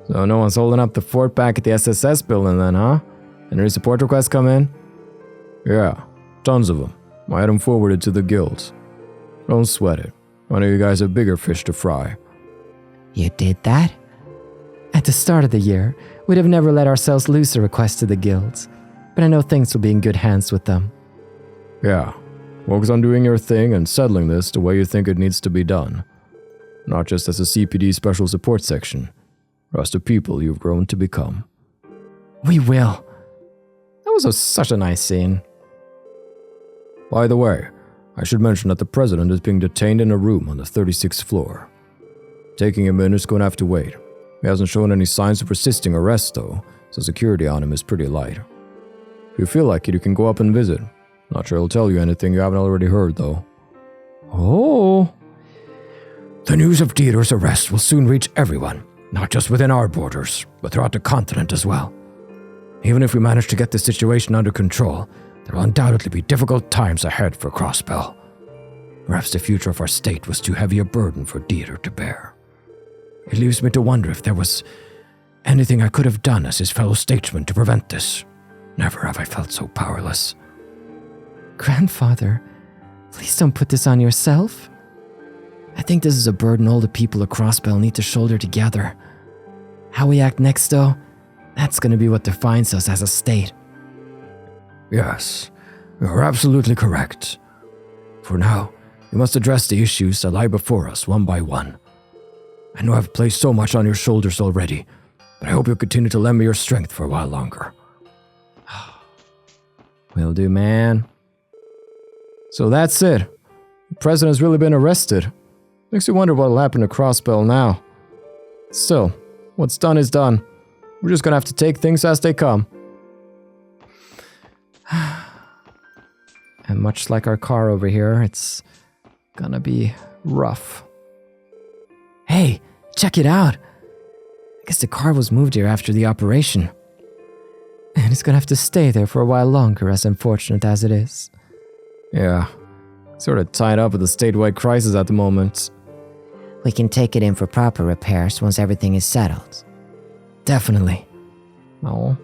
So no one's holding up the fort back at the SSS building then, huh? Any support requests come in? Yeah, tons of them. I had them forwarded to the guilds. Don't sweat it. I know you guys have bigger fish to fry. You did that? At the start of the year, we'd have never let ourselves loose a request to the guilds, but I know things will be in good hands with them. Yeah, focus on doing your thing and settling this the way you think it needs to be done. Not just as a CPD special support section, but as the people you've grown to become. We will. That was such a nice scene. By the way, I should mention that the President is being detained in a room on the 36th floor. Taking him in is going to have to wait. He hasn't shown any signs of resisting arrest though, so security on him is pretty light. If you feel like it, you can go up and visit. Not sure he'll tell you anything you haven't already heard though. Oh. The news of Dieter's arrest will soon reach everyone, not just within our borders, but throughout the continent as well. Even if we manage to get the situation under control, there will undoubtedly be difficult times ahead for Crossbell. Perhaps the future of our state was too heavy a burden for Dieter to bear. It leaves me to wonder if there was anything I could have done as his fellow statesman to prevent this. Never have I felt so powerless. Grandfather, please don't put this on yourself. I think this is a burden all the people of Crossbell need to shoulder together. How we act next, though, that's going to be what defines us as a state. Yes, you're absolutely correct. For now, we must address the issues that lie before us one by one. I know I've placed so much on your shoulders already, but I hope you'll continue to lend me your strength for a while longer. Will do, man. So that's it. The president's really been arrested. Makes you wonder what'll happen to Crossbell now. Still, what's done is done. We're just gonna have to take things as they come. And much like our car over here, it's gonna be rough. Hey, check it out! I guess the car was moved here after the operation. And it's gonna have to stay there for a while longer, as unfortunate as it is. Yeah, sort of tied up with the statewide crisis at the moment. We can take it in for proper repairs once everything is settled. Definitely. Oh.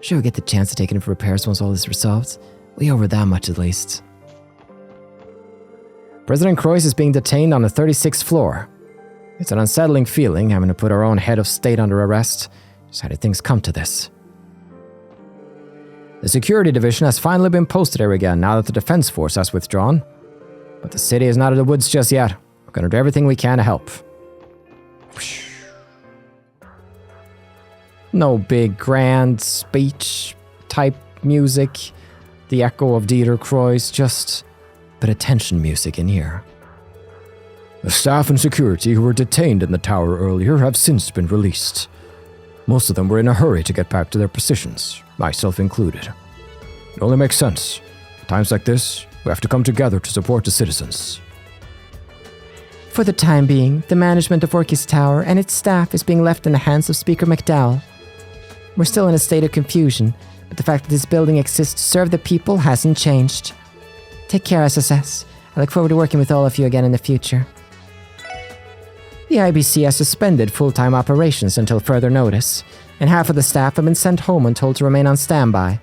Sure we'll get the chance to take it in for repairs once all this is resolved. We owe her that much at least. President Croix is being detained on the 36th floor. It's an unsettling feeling having to put our own head of state under arrest. Just how did things come to this? The security division has finally been posted here again now that the defense force has withdrawn. But the city is not in the woods just yet. We're going to do everything we can to help. No big grand speech type music, the echo of Dieter Croix, just a bit of tension music in here. The staff and security who were detained in the tower earlier have since been released. Most of them were in a hurry to get back to their positions, myself included. It only makes sense. At times like this, we have to come together to support the citizens. For the time being, the management of Orchis Tower and its staff is being left in the hands of Speaker McDowell. We're still in a state of confusion, but the fact that this building exists to serve the people hasn't changed. Take care, SSS. I look forward to working with all of you again in the future. The IBC has suspended full-time operations until further notice, and half of the staff have been sent home and told to remain on standby.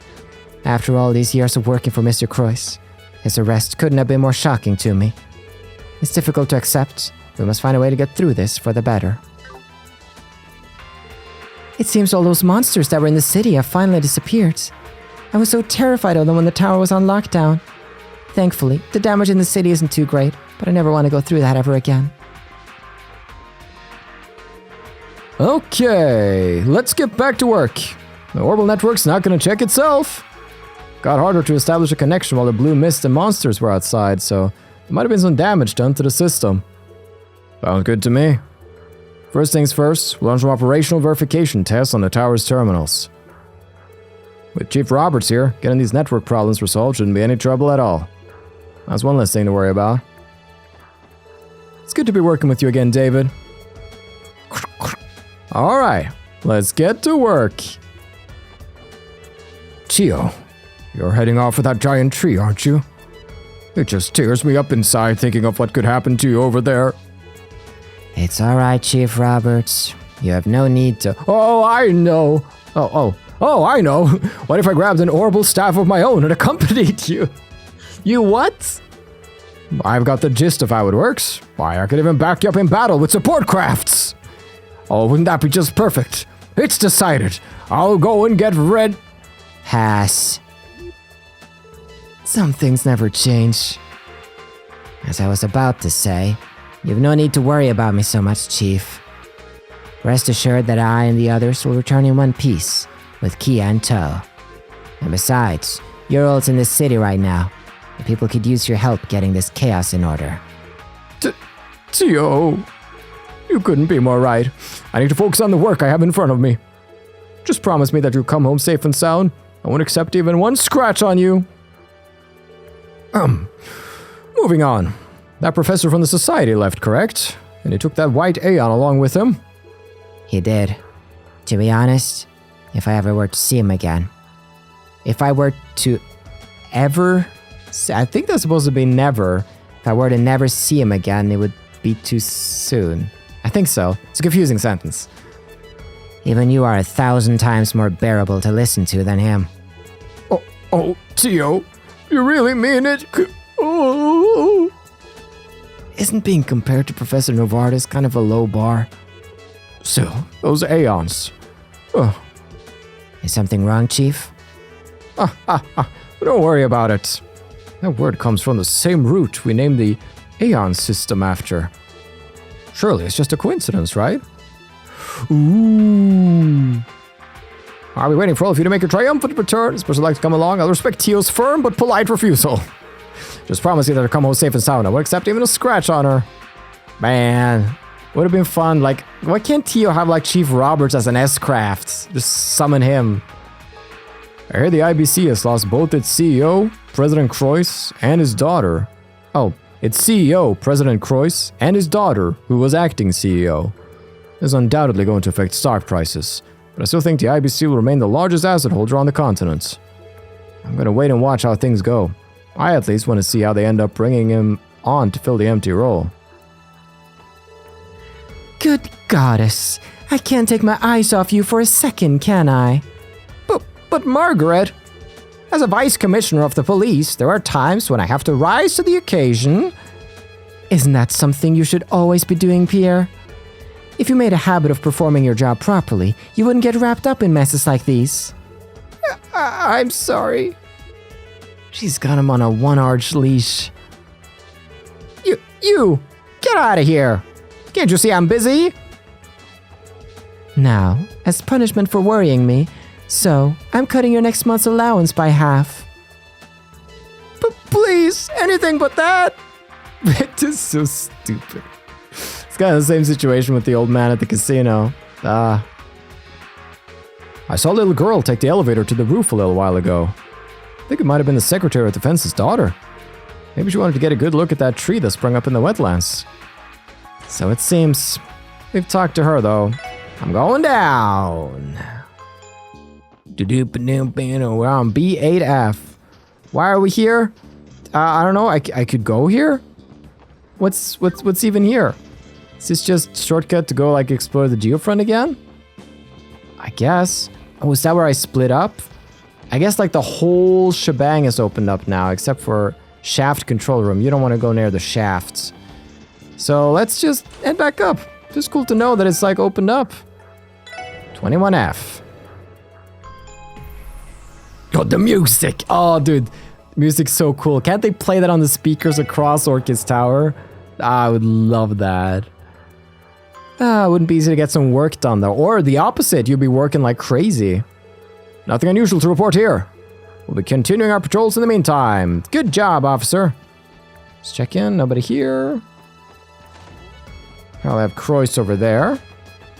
After all these years of working for Mr. Croix, his arrest couldn't have been more shocking to me. It's difficult to accept. We must find a way to get through this for the better. It seems all those monsters that were in the city have finally disappeared. I was so terrified of them when the tower was on lockdown. Thankfully, the damage in the city isn't too great, but I never want to go through that ever again. Okay, let's get back to work. The orbital network's not going to check itself. Got harder to establish a connection while the blue mist and monsters were outside, so there might have been some damage done to the system. Sounds good to me. First things first, we'll launch some operational verification tests on the tower's terminals. With Chief Roberts here, getting these network problems resolved shouldn't be any trouble at all. That's one less thing to worry about. It's good to be working with you again, David. Alright, let's get to work. Ciel, you're heading off with that giant tree, aren't you? It just tears me up inside thinking of what could happen to you over there. It's alright, Chief Roberts. You have no need to. Oh, I know. Oh, I know. What if I grabbed an orbital staff of my own and accompanied you? You what? I've got the gist of how it works. Why, I could even back you up in battle with support crafts. Oh, wouldn't that be just perfect? It's decided. I'll go and get red. Pass. Some things never change. As I was about to say, you've no need to worry about me so much, Chief. Rest assured that I and the others will return in one piece, with Kia in tow. And besides, you're all in this city right now. The people could use your help getting this chaos in order. Tio, you couldn't be more right. I need to focus on the work I have in front of me. Just promise me that you'll come home safe and sound. I won't accept even one scratch on you. Moving on. That professor from the society left, correct? And he took that white Aeon along with him? He did. To be honest, if I ever were to see him again. If I were to ever... I think that's supposed to be never. If I were to never see him again, it would be too soon. I think so. It's a confusing sentence. Even you are 1,000 times more bearable to listen to than him. Oh, Tio, you really mean it? Oh. Isn't being compared to Professor Novartis kind of a low bar? Still, those Aeons. Oh. Is something wrong, Chief? Don't worry about it. That word comes from the same root we named the Aeon system after. Surely it's just a coincidence, right? Ooh. I'll be waiting for all of you to make your triumphant return. Especially like to come along. I'll respect Tio's firm but polite refusal. Just promise you that I'll come home safe and sound. I won't accept even a scratch on her. Man, would have been fun. Like, why can't Tio have like Chief Roberts as an S-Craft? Just summon him. I hear the IBC has lost both its CEO, President Croix, and his daughter. Oh, its CEO, President Croix, and his daughter, who was acting CEO. This is undoubtedly going to affect stock prices, but I still think the IBC will remain the largest asset holder on the continent. I'm gonna wait and watch how things go. I at least want to see how they end up bringing him on to fill the empty role. Good goddess, I can't take my eyes off you for a second, can I? But Margaret, as a vice commissioner of the police, there are times when I have to rise to the occasion. Isn't that something you should always be doing, Pierre? If you made a habit of performing your job properly, you wouldn't get wrapped up in messes like these. I'm sorry. She's got him on a one-arch leash. You! Get out of here! Can't you see I'm busy? Now, as punishment for worrying me, so I'm cutting your next month's allowance by half. Please, anything but that! It is so stupid. It's kind of the same situation with the old man at the casino. I saw a little girl take the elevator to the roof a little while ago. I think it might have been the Secretary of Defense's daughter. Maybe she wanted to get a good look at that tree that sprung up in the wetlands. So it seems. We've talked to her though. I'm going down. We're on B8F. Why are we here? I don't know. I could go here? What's even here? Is this just shortcut to go like explore the geofront again? I guess. Oh, is that where I split up? I guess like the whole shebang is opened up now except for shaft control room. You don't want to go near the shafts. So let's just head back up. Just cool to know that it's like opened up. 21F. Oh, the music! Oh, dude. The music's so cool. Can't they play that on the speakers across Orchis Tower? I would love that. It wouldn't be easy to get some work done though. Or the opposite, you'd be working like crazy. Nothing unusual to report here. We'll be continuing our patrols in the meantime. Good job, officer. Let's check in. Nobody here. I'll have Croix over there.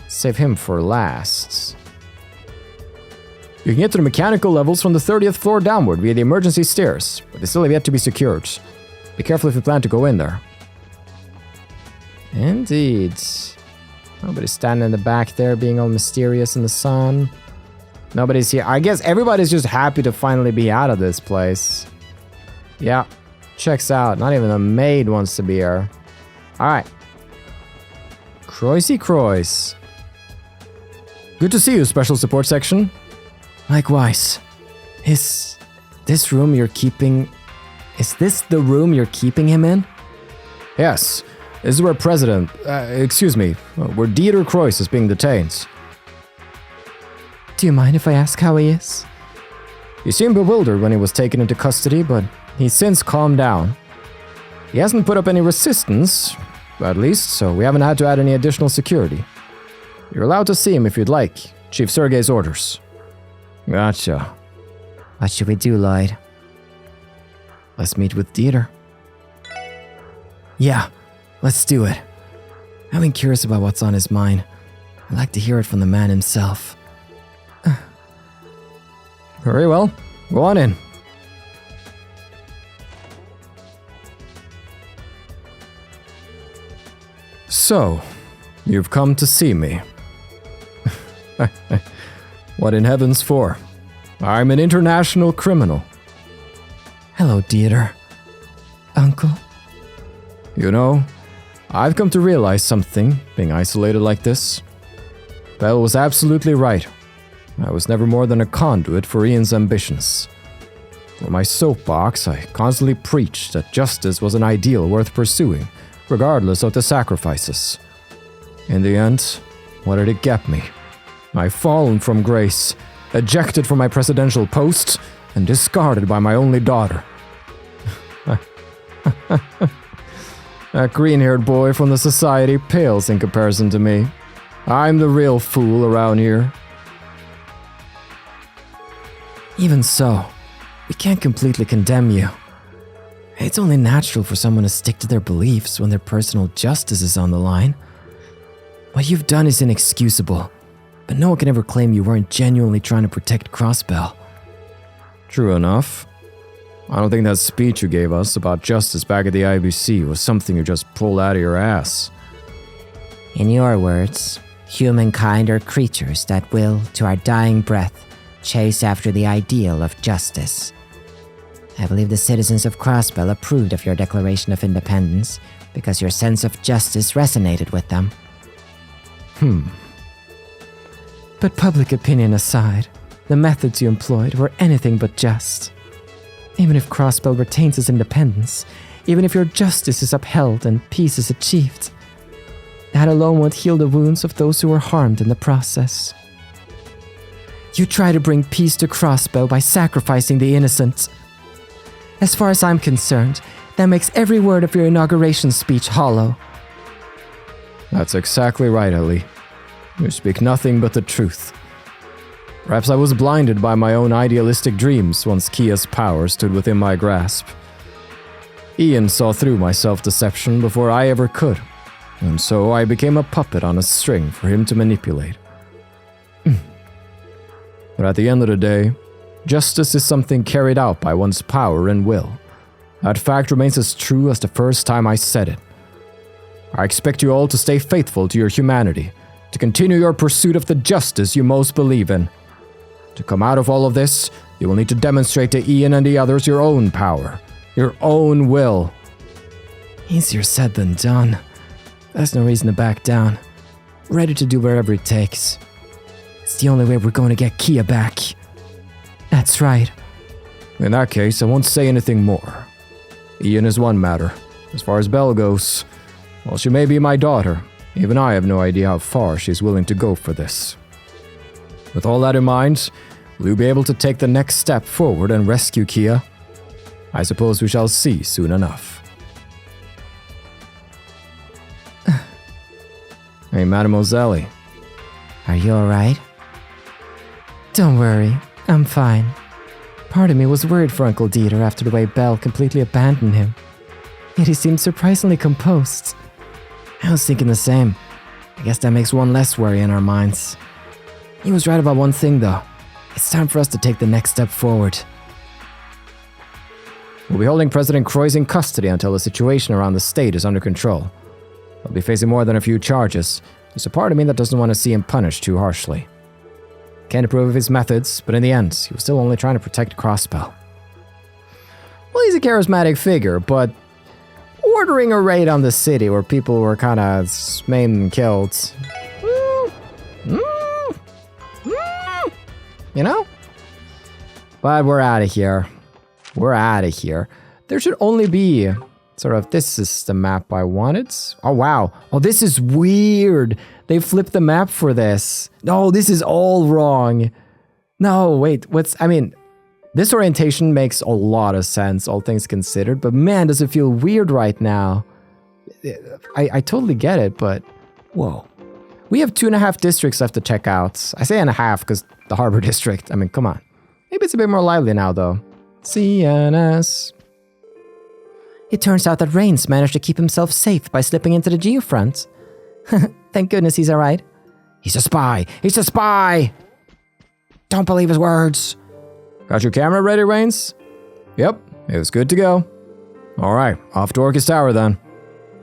Save him for last. You can get to the mechanical levels from the 30th floor downward via the emergency stairs, but they still have yet to be secured. Be careful if you plan to go in there. Indeed. Nobody's standing in the back there being all mysterious in the sun. Nobody's here. I guess everybody's just happy to finally be out of this place. Yeah, checks out. Not even a maid wants to be here. Alright. Croix. Good to see you, Special Support Section. Likewise. Is this the room you're keeping him in? Yes. This is where where Dieter Croix is being detained. Do you mind if I ask how he is? He seemed bewildered when he was taken into custody, but he's since calmed down. He hasn't put up any resistance, at least, so we haven't had to add any additional security. You're allowed to see him if you'd like. Chief Sergei's orders. Gotcha. What should we do, Lloyd? Let's meet with Dieter. Yeah, let's do it. I've been curious about what's on his mind. I'd like to hear it from the man himself. Very well. Go on in. So, you've come to see me. What in heaven's for? I'm an international criminal. Hello, Dieter. Uncle? You know, I've come to realize something, being isolated like this. Belle was absolutely right. I was never more than a conduit for Ian's ambitions. From my soapbox, I constantly preached that justice was an ideal worth pursuing, regardless of the sacrifices. In the end, what did it get me? I've fallen from grace, ejected from my presidential post, and discarded by my only daughter. That green-haired boy from the society pales in comparison to me. I'm the real fool around here. Even so, we can't completely condemn you. It's only natural for someone to stick to their beliefs when their personal justice is on the line. What you've done is inexcusable, but no one can ever claim you weren't genuinely trying to protect Crossbell. True enough. I don't think that speech you gave us about justice back at the IBC was something you just pulled out of your ass. In your words, humankind are creatures that will, to our dying breath, chase after the ideal of justice. I believe the citizens of Crossbell approved of your Declaration of Independence because your sense of justice resonated with them. But public opinion aside, the methods you employed were anything but just. Even if Crossbell retains its independence, even if your justice is upheld and peace is achieved, that alone won't heal the wounds of those who were harmed in the process. You try to bring peace to Crossbell by sacrificing the innocent. As far as I'm concerned, that makes every word of your inauguration speech hollow. That's exactly right, Ellie. You speak nothing but the truth. Perhaps I was blinded by my own idealistic dreams once Kia's power stood within my grasp. Ian saw through my self-deception before I ever could, and so I became a puppet on a string for him to manipulate. But at the end of the day, justice is something carried out by one's power and will. That fact remains as true as the first time I said it. I expect you all to stay faithful to your humanity, to continue your pursuit of the justice you most believe in. To come out of all of this, you will need to demonstrate to Ian and the others your own power, your own will. Easier said than done. There's no reason to back down. Ready to do whatever it takes. It's the only way we're going to get Kia back. That's right. In that case, I won't say anything more. Ian is one matter. As far as Belle goes, well, she may be my daughter. Even I have no idea how far she's willing to go for this. With all that in mind, will you be able to take the next step forward and rescue Kia? I suppose we shall see soon enough. Hey, Mademoiselle. Are you alright? Don't worry, I'm fine. Part of me was worried for Uncle Dieter after the way Belle completely abandoned him. Yet he seemed surprisingly composed. I was thinking the same. I guess that makes one less worry in our minds. He was right about one thing though. It's time for us to take the next step forward. We'll be holding President Croix in custody until the situation around the state is under control. He'll be facing more than a few charges. There's a part of me that doesn't want to see him punished too harshly. Can't approve of his methods, but in the end, he was still only trying to protect Crossbell. Well, he's a charismatic figure, but ordering a raid on the city where people were kind of maimed and killed. You know? But we're out of here. We're out of here. There should only be sort of, this is the map I wanted. Oh, wow. Oh, this is weird. They flipped the map for this. No, this is all wrong. No, wait, this orientation makes a lot of sense, all things considered, but man, does it feel weird right now. I totally get it, but whoa. We have 2.5 districts left to check out. I say and a half because the Harbor District, come on. Maybe it's a bit more lively now, though. CNS. It turns out that Reigns managed to keep himself safe by slipping into the geofront. Thank goodness he's alright. He's a spy! He's a spy! Don't believe his words. Got your camera ready, Reigns? Yep, it was good to go. Alright, off to Orchis Tower then.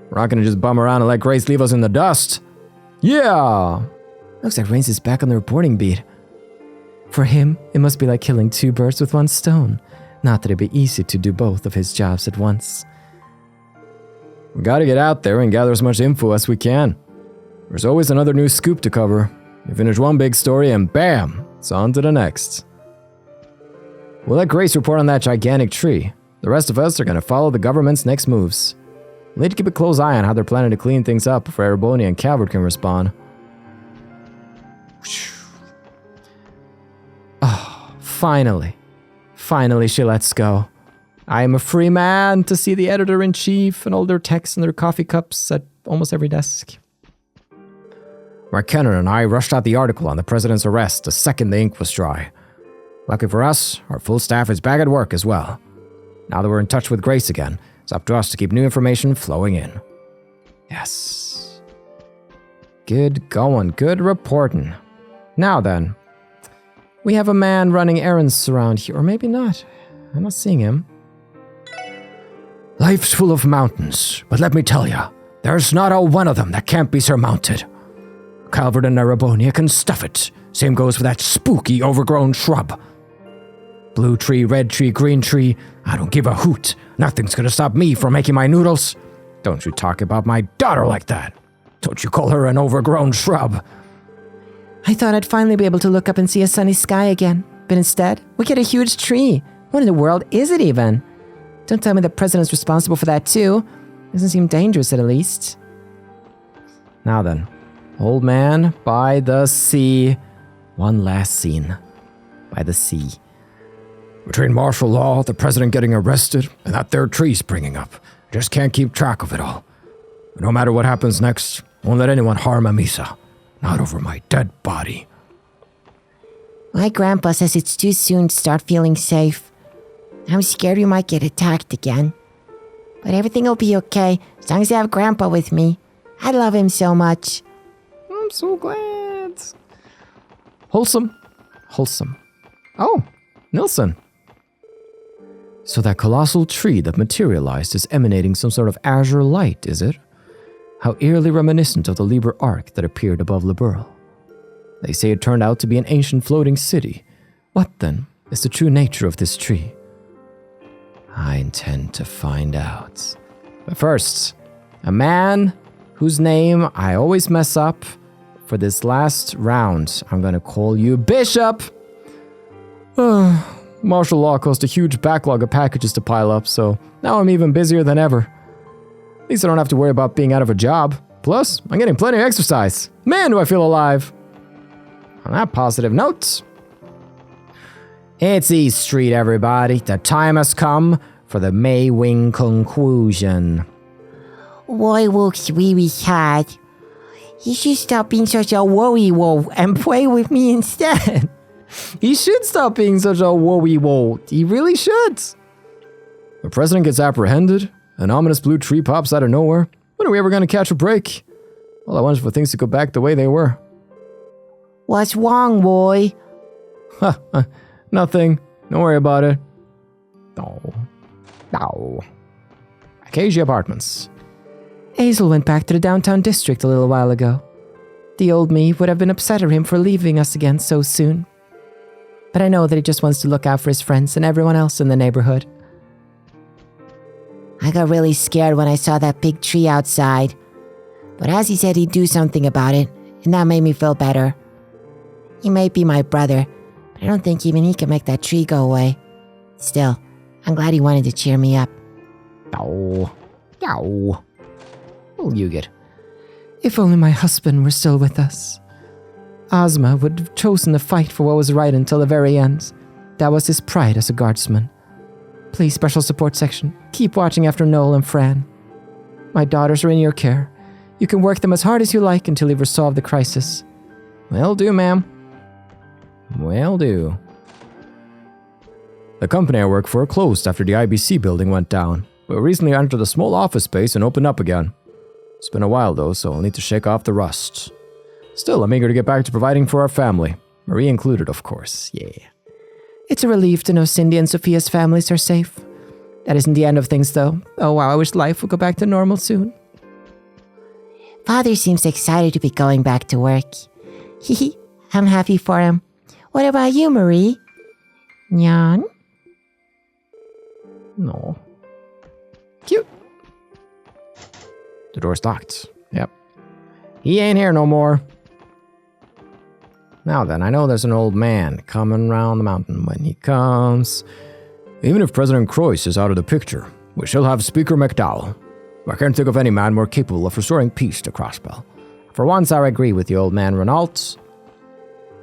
We're not gonna just bum around and let Grace leave us in the dust. Yeah! Looks like Reigns is back on the reporting beat. For him, it must be like killing 2 birds with 1 stone. Not that it'd be easy to do both of his jobs at once. We gotta get out there and gather as much info as we can. There's always another new scoop to cover. You finish one big story and bam, it's on to the next. We'll let Grace report on that gigantic tree. The rest of us are gonna follow the government's next moves. We'll need to keep a close eye on how they're planning to clean things up before Ereboni and Calvert can respond. Oh, finally. Finally she lets go. I am a free man to see the editor-in-chief and all their texts and their coffee cups at almost every desk. McKinnon and I rushed out the article on the president's arrest the second the ink was dry. Lucky for us, our full staff is back at work as well. Now that we're in touch with Grace again, it's up to us to keep new information flowing in. Yes. Good going, good reporting. Now then, we have a man running errands around here, or maybe not. I'm not seeing him. Life's full of mountains, but let me tell you, there's not a one of them that can't be surmounted. Calvert and Narabonia can stuff it. Same goes for that spooky overgrown shrub. Blue tree, red tree, green tree, I don't give a hoot. Nothing's gonna stop me from making my noodles. Don't you talk about my daughter like that. Don't you call her an overgrown shrub. I thought I'd finally be able to look up and see a sunny sky again, but instead, we get a huge tree. What in the world is it even? Don't tell me the president's responsible for that too. Doesn't seem dangerous at least. Now then, old man by the sea. One last scene. By the sea. Between martial law, the president getting arrested, and that there tree springing up, I just can't keep track of it all. But no matter what happens next, I won't let anyone harm Amisa. Not over my dead body. My grandpa says it's too soon to start feeling safe. I'm scared we might get attacked again. But everything will be okay as long as I have grandpa with me. I love him so much. I'm so glad. Wholesome. Wholesome. Oh, Nilsson. So that colossal tree that materialized is emanating some sort of azure light, is it? How eerily reminiscent of the Liber Arc that appeared above Liberl. They say it turned out to be an ancient floating city. What, then, is the true nature of this tree? I intend to find out. But first, a man whose name I always mess up. For this last round, I'm gonna call you Bishop! Martial law caused a huge backlog of packages to pile up, so now I'm even busier than ever. At least I don't have to worry about being out of a job. Plus, I'm getting plenty of exercise. Man, do I feel alive! On that positive note, it's East Street, everybody. The time has come for the May Wing conclusion. Why looks really sad. You should stop being such a worry-wo and play with me instead. He should stop being such a worry-wo. He really should. The president gets apprehended. An ominous blue tree pops out of nowhere. When are we ever going to catch a break? All I want is for things to go back the way they were. What's wrong, boy? Nothing. Don't worry about it. No. Acacia Apartments. Hazel went back to the downtown district a little while ago. The old me would have been upset at him for leaving us again so soon. But I know that he just wants to look out for his friends and everyone else in the neighborhood. I got really scared when I saw that big tree outside. But as he said he'd do something about it, and that made me feel better. He might be my brother, but I don't think even he can make that tree go away. Still, I'm glad he wanted to cheer me up. No. What'll you get? If only my husband were still with us. Ozma would have chosen the fight for what was right until the very end. That was his pride as a guardsman. Please, Special Support Section, keep watching after Noel and Fran. My daughters are in your care. You can work them as hard as you like until you've resolved the crisis. Will do, ma'am. Will do. The company I work for closed after the IBC building went down, but recently entered a small office space and opened up again. It's been a while though, so I'll need to shake off the rust. Still, I'm eager to get back to providing for our family. Marie included, of course, yeah. It's a relief to know Cindy and Sophia's families are safe. That isn't the end of things though. Oh wow, I wish life would go back to normal soon. Father seems excited to be going back to work. Hehe, I'm happy for him. What about you, Marie? Nyan? No. Cute. The door's locked. Yep. He ain't here no more. Now then, I know there's an old man coming round the mountain. When he comes... Even if President Croix is out of the picture, we shall have Speaker McDowell. I can't think of any man more capable of restoring peace to Crossbell. For once, I agree with the old man Renault.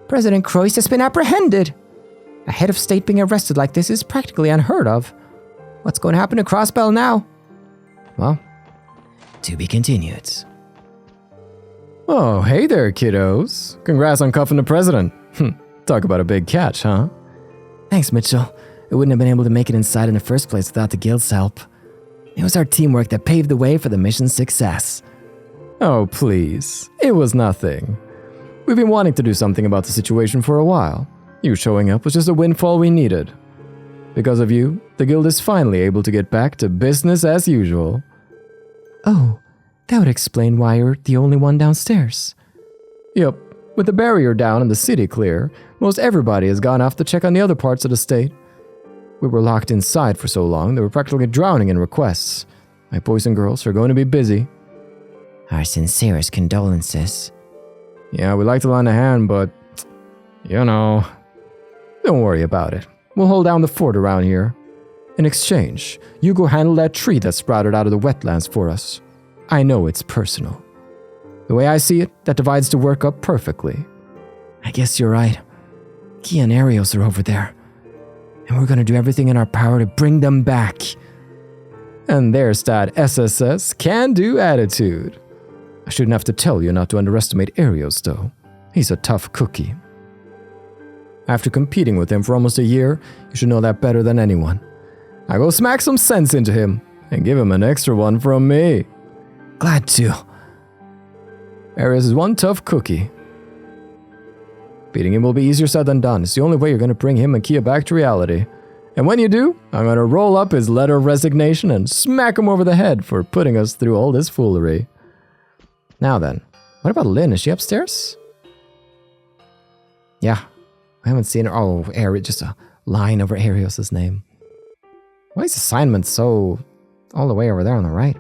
President Croix has been apprehended. A head of state being arrested like this is practically unheard of. What's going to happen to Crossbell now? Well, to be continued. Oh, hey there, kiddos. Congrats on cuffing the president. Talk about a big catch, huh? Thanks, Mitchell. I wouldn't have been able to make it inside in the first place without the guild's help. It was our teamwork that paved the way for the mission's success. Oh, please. It was nothing. We've been wanting to do something about the situation for a while. You showing up was just a windfall we needed. Because of you, the guild is finally able to get back to business as usual. Oh, that would explain why you're the only one downstairs. Yep, with the barrier down and the city clear, most everybody has gone off to check on the other parts of the state. We were locked inside for so long that we're practically drowning in requests. My boys and girls are going to be busy. Our sincerest condolences. Yeah, we'd like to lend a hand, but, don't worry about it. We'll hold down the fort around here. In exchange, you go handle that tree that sprouted out of the wetlands for us. I know it's personal. The way I see it, that divides the work up perfectly. I guess you're right. Kia and Arios are over there. And we're gonna do everything in our power to bring them back. And there's that SSS can-do attitude. I shouldn't have to tell you not to underestimate Arios, though. He's a tough cookie. After competing with him for almost a year, you should know that better than anyone. Now go smack some sense into him, and give him an extra one from me. Glad to. Arios is one tough cookie. Beating him will be easier said than done. It's the only way you're going to bring him and Kia back to reality. And when you do, I'm going to roll up his letter of resignation and smack him over the head for putting us through all this foolery. Now then, what about Lynn? Is she upstairs? Yeah, I haven't seen her. Oh, just a line over Arios' name. Why is assignment so all the way over there on the right?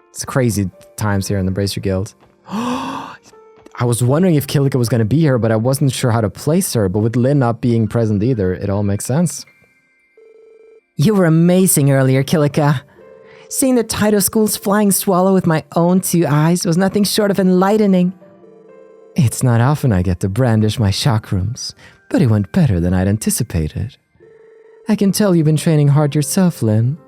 It's crazy times here in the Bracer Guild. I was wondering if Kilika was going to be here, but I wasn't sure how to place her. But with Lynn not being present either, it all makes sense. You were amazing earlier, Kilika. Seeing the Taito School's flying swallow with my own two eyes was nothing short of enlightening. It's not often I get to brandish my chakrams, but it went better than I'd anticipated. I can tell you've been training hard yourself, Lynn.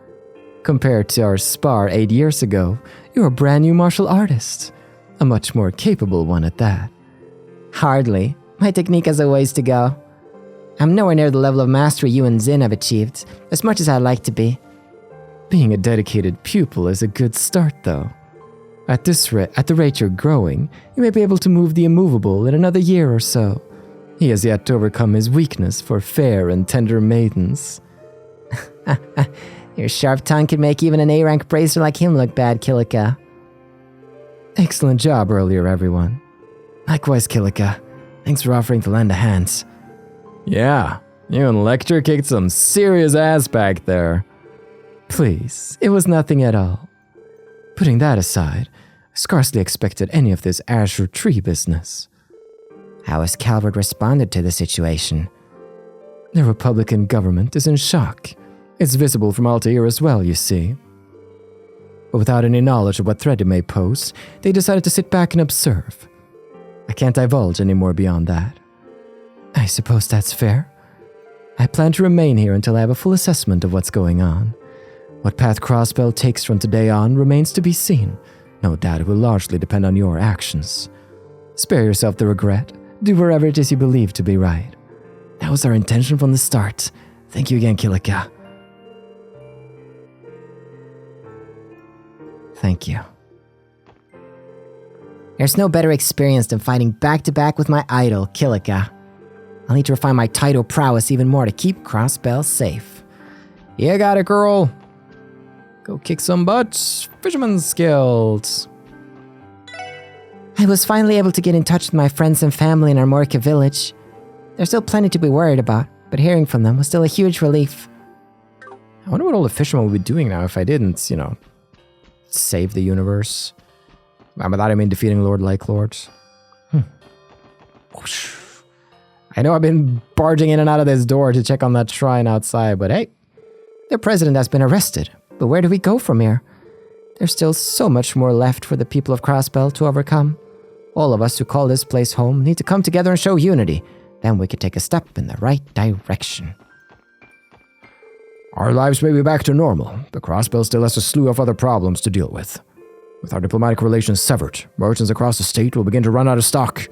Compared to our spar 8 years ago, you're a brand new martial artist. A much more capable one at that. Hardly. My technique has a ways to go. I'm nowhere near the level of mastery you and Zin have achieved, as much as I'd like to be. Being a dedicated pupil is a good start, though. At the rate you're growing, you may be able to move the immovable in another year or so. He has yet to overcome his weakness for fair and tender maidens. Your sharp tongue can make even an A-rank bracer like him look bad, Kilika. Excellent job earlier, everyone. Likewise, Kilika. Thanks for offering to lend a hand. Yeah, you and Lechter kicked some serious ass back there. Please, it was nothing at all. Putting that aside, I scarcely expected any of this Azure Tree business. How has Calvert responded to the situation? The Republican government is in shock. It's visible from Altair as well, you see. But without any knowledge of what threat it may pose, they decided to sit back and observe. I can't divulge any more beyond that. I suppose that's fair. I plan to remain here until I have a full assessment of what's going on. What path Crossbell takes from today on remains to be seen. No doubt it will largely depend on your actions. Spare yourself the regret. Do whatever it is you believe to be right. That was our intention from the start. Thank you again, Kilika. Thank you. There's no better experience than fighting back-to-back with my idol, Kilika. I'll need to refine my Taito prowess even more to keep Crossbell safe. You got it, girl. Go kick some butts. Fisherman's skills. I was finally able to get in touch with my friends and family in Armorica village. There's still plenty to be worried about, but hearing from them was still a huge relief. I wonder what all the fishermen will be doing now if I didn't, save the universe. And by that I mean defeating Lord Lake-Lords. I know I've been barging in and out of this door to check on that shrine outside, but hey, the president has been arrested. But where do we go from here? There's still so much more left for the people of Crossbell to overcome. All of us who call this place home need to come together and show unity. Then we could take a step in the right direction. Our lives may be back to normal, but Crossbell still has a slew of other problems to deal with. With our diplomatic relations severed, merchants across the state will begin to run out of stock.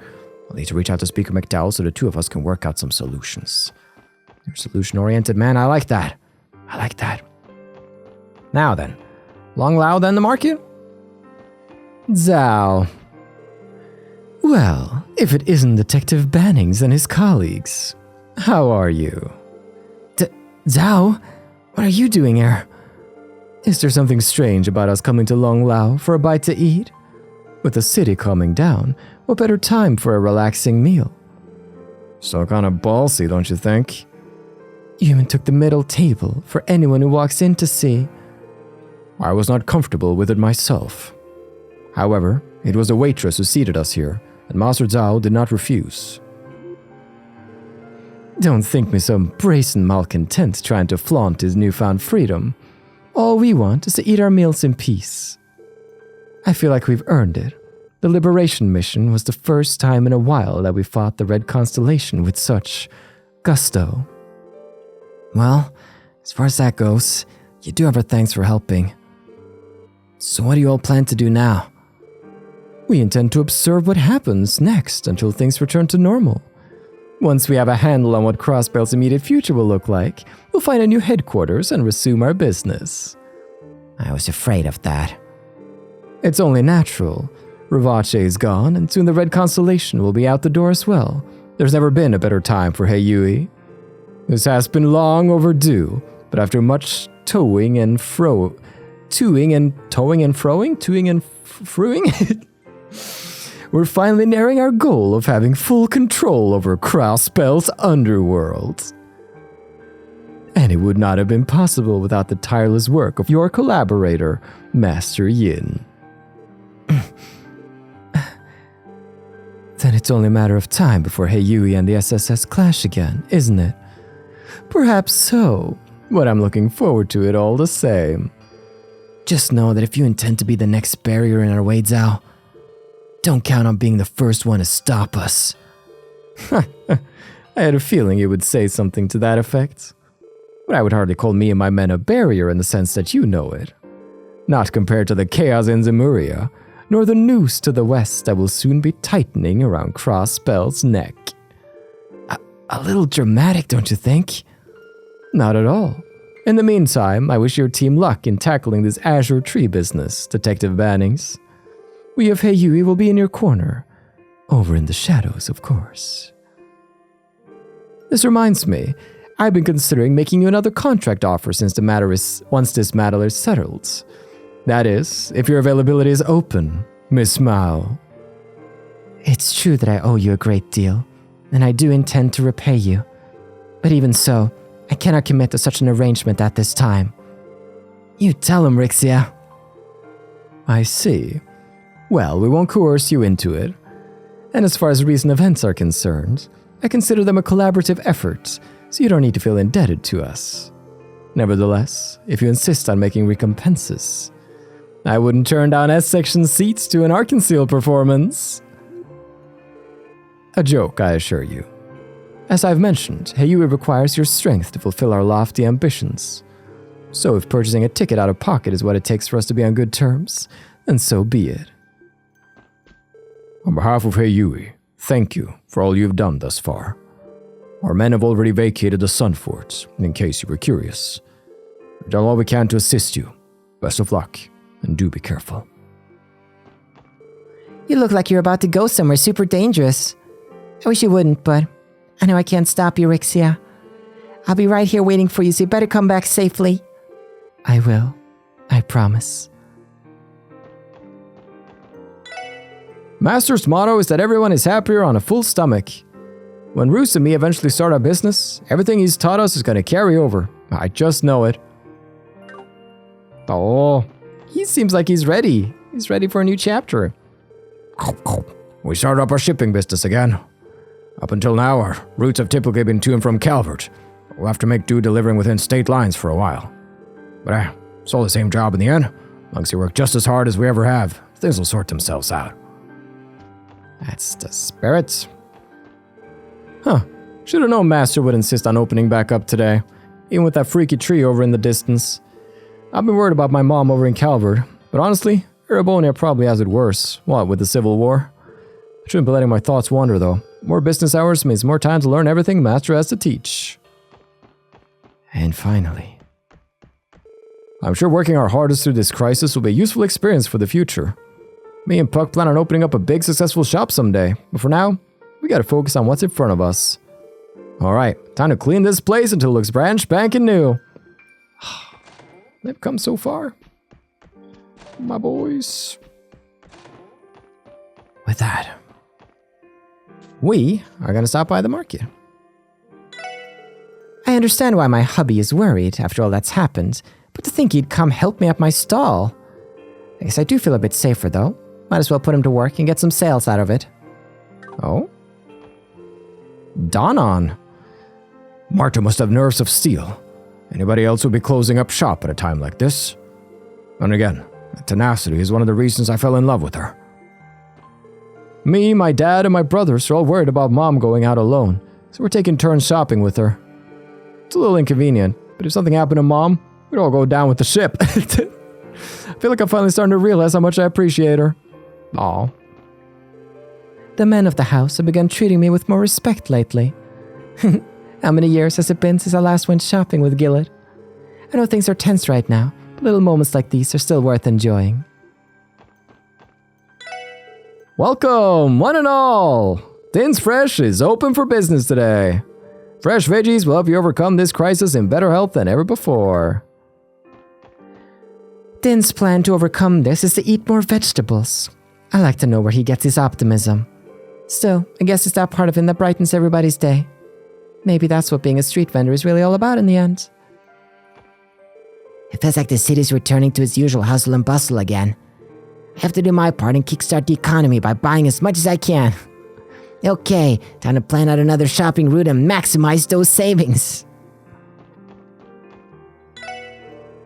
I'll need to reach out to Speaker McDowell so the two of us can work out some solutions. You're a solution-oriented man. I like that. I like that. Now then, Long Lao then the market? Zhao. Well, if it isn't Detective Bannings and his colleagues. How are you? Zhao? What are you doing here? Is there something strange about us coming to Long Lao for a bite to eat? With the city calming down, what better time for a relaxing meal? So kind of ballsy, don't you think? You even took the middle table for anyone who walks in to see. I was not comfortable with it myself. However, it was the waitress who seated us here, and Master Zhao did not refuse. Don't think me some brazen malcontent trying to flaunt his newfound freedom. All we want is to eat our meals in peace. I feel like we've earned it. The Liberation Mission was the first time in a while that we fought the Red Constellation with such gusto. Well, as far as that goes, you do have our thanks for helping. So what do you all plan to do now? We intend to observe what happens next until things return to normal. Once we have a handle on what Crossbell's immediate future will look like, we'll find a new headquarters and resume our business. I was afraid of that. It's only natural. Ravache is gone, and soon the Red Constellation will be out the door as well. There's never been a better time for Heiyui. This has been long overdue, but after much toing and froing, we're finally nearing our goal of having full control over Crossbell's underworld. And it would not have been possible without the tireless work of your collaborator, Master Yin. Then it's only a matter of time before Heiyui and the SSS clash again, isn't it? Perhaps so, but I'm looking forward to it all the same. Just know that if you intend to be the next barrier in our way, Zhao, don't count on being the first one to stop us. I had a feeling you would say something to that effect. But I would hardly call me and my men a barrier in the sense that you know it. Not compared to the chaos in Zemuria, nor the noose to the west that will soon be tightening around Crossbell's neck. A little dramatic, don't you think? Not at all. In the meantime, I wish your team luck in tackling this Azure Tree business, Detective Bannings. We of Heiyui will be in your corner. Over in the shadows, of course. This reminds me, I've been considering making you another contract offer once this matter is settled. That is, if your availability is open, Miss Mao. It's true that I owe you a great deal, and I do intend to repay you. But even so, I cannot commit to such an arrangement at this time. You tell him, Rixia. I see. Well, we won't coerce you into it. And as far as recent events are concerned, I consider them a collaborative effort, so you don't need to feel indebted to us. Nevertheless, if you insist on making recompenses, I wouldn't turn down S-section seats to an Arkansas performance. A joke, I assure you. As I've mentioned, Heiyui requires your strength to fulfill our lofty ambitions. So if purchasing a ticket out of pocket is what it takes for us to be on good terms, then so be it. On behalf of Heiyui, thank you for all you've done thus far. Our men have already vacated the Sun Fort, in case you were curious. We've done all we can to assist you. Best of luck, and do be careful. You look like you're about to go somewhere super dangerous. I wish you wouldn't, but I know I can't stop you, Rixia. I'll be right here waiting for you, so you better come back safely. I will. I promise. Master's motto is that everyone is happier on a full stomach. When Roos and me eventually start our business, everything he's taught us is going to carry over. I just know it. Oh, he seems like he's ready. He's ready for a new chapter. We started up our shipping business again. Up until now, our routes have typically been to and from Calvert. We'll have to make do delivering within state lines for a while. But it's all the same job in the end. As long as we work just as hard as we ever have, things will sort themselves out. That's the spirit. Huh. Should have known Master would insist on opening back up today. even with that freaky tree over in the distance. I've been worried about my mom over in Calvert, but honestly, Erebonia probably has it worse. What, with the Civil War? I shouldn't be letting my thoughts wander, though. More business hours means more time to learn everything Master has to teach. And finally, I'm sure working our hardest through this crisis will be a useful experience for the future. Me and Puck plan on opening up a big successful shop someday, but for now, we gotta focus on what's in front of us. Alright, time to clean this place until it looks brand spanking new. They've come so far. My boys. with that, We are gonna stop by the market. I understand why my hubby is worried after all that's happened, but to think he'd come help me up my stall. I guess I do feel a bit safer though. Might as well put him to work and get some sales out of it. Oh? Danon. Marta must have nerves of steel. Anybody else would be closing up shop at a time like this. And again, tenacity is one of the reasons I fell in love with her. Me, my dad, and my brothers are all worried about Mom going out alone, so we're taking turns shopping with her. It's a little inconvenient, but if something happened to Mom, we'd all go down with the ship. I feel like I'm finally starting to realize how much I appreciate her. Aw. The men of the house have begun treating me with more respect lately. How many years has it been since I last went shopping with Gillett? I know things are tense right now, but little moments like these are still worth enjoying. Welcome, one and all! Din's Fresh is open for business today. Fresh veggies will help you overcome this crisis in better health than ever before. Din's plan to overcome this is to eat more vegetables. I like to know where he gets his optimism. Still, I guess it's that part of him that brightens everybody's day. Maybe that's what being a street vendor is really all about in the end. It feels like the city's returning to its usual hustle and bustle again. I have to do my part and kickstart the economy by buying as much as I can. Okay, time to plan out another shopping route and maximize those savings.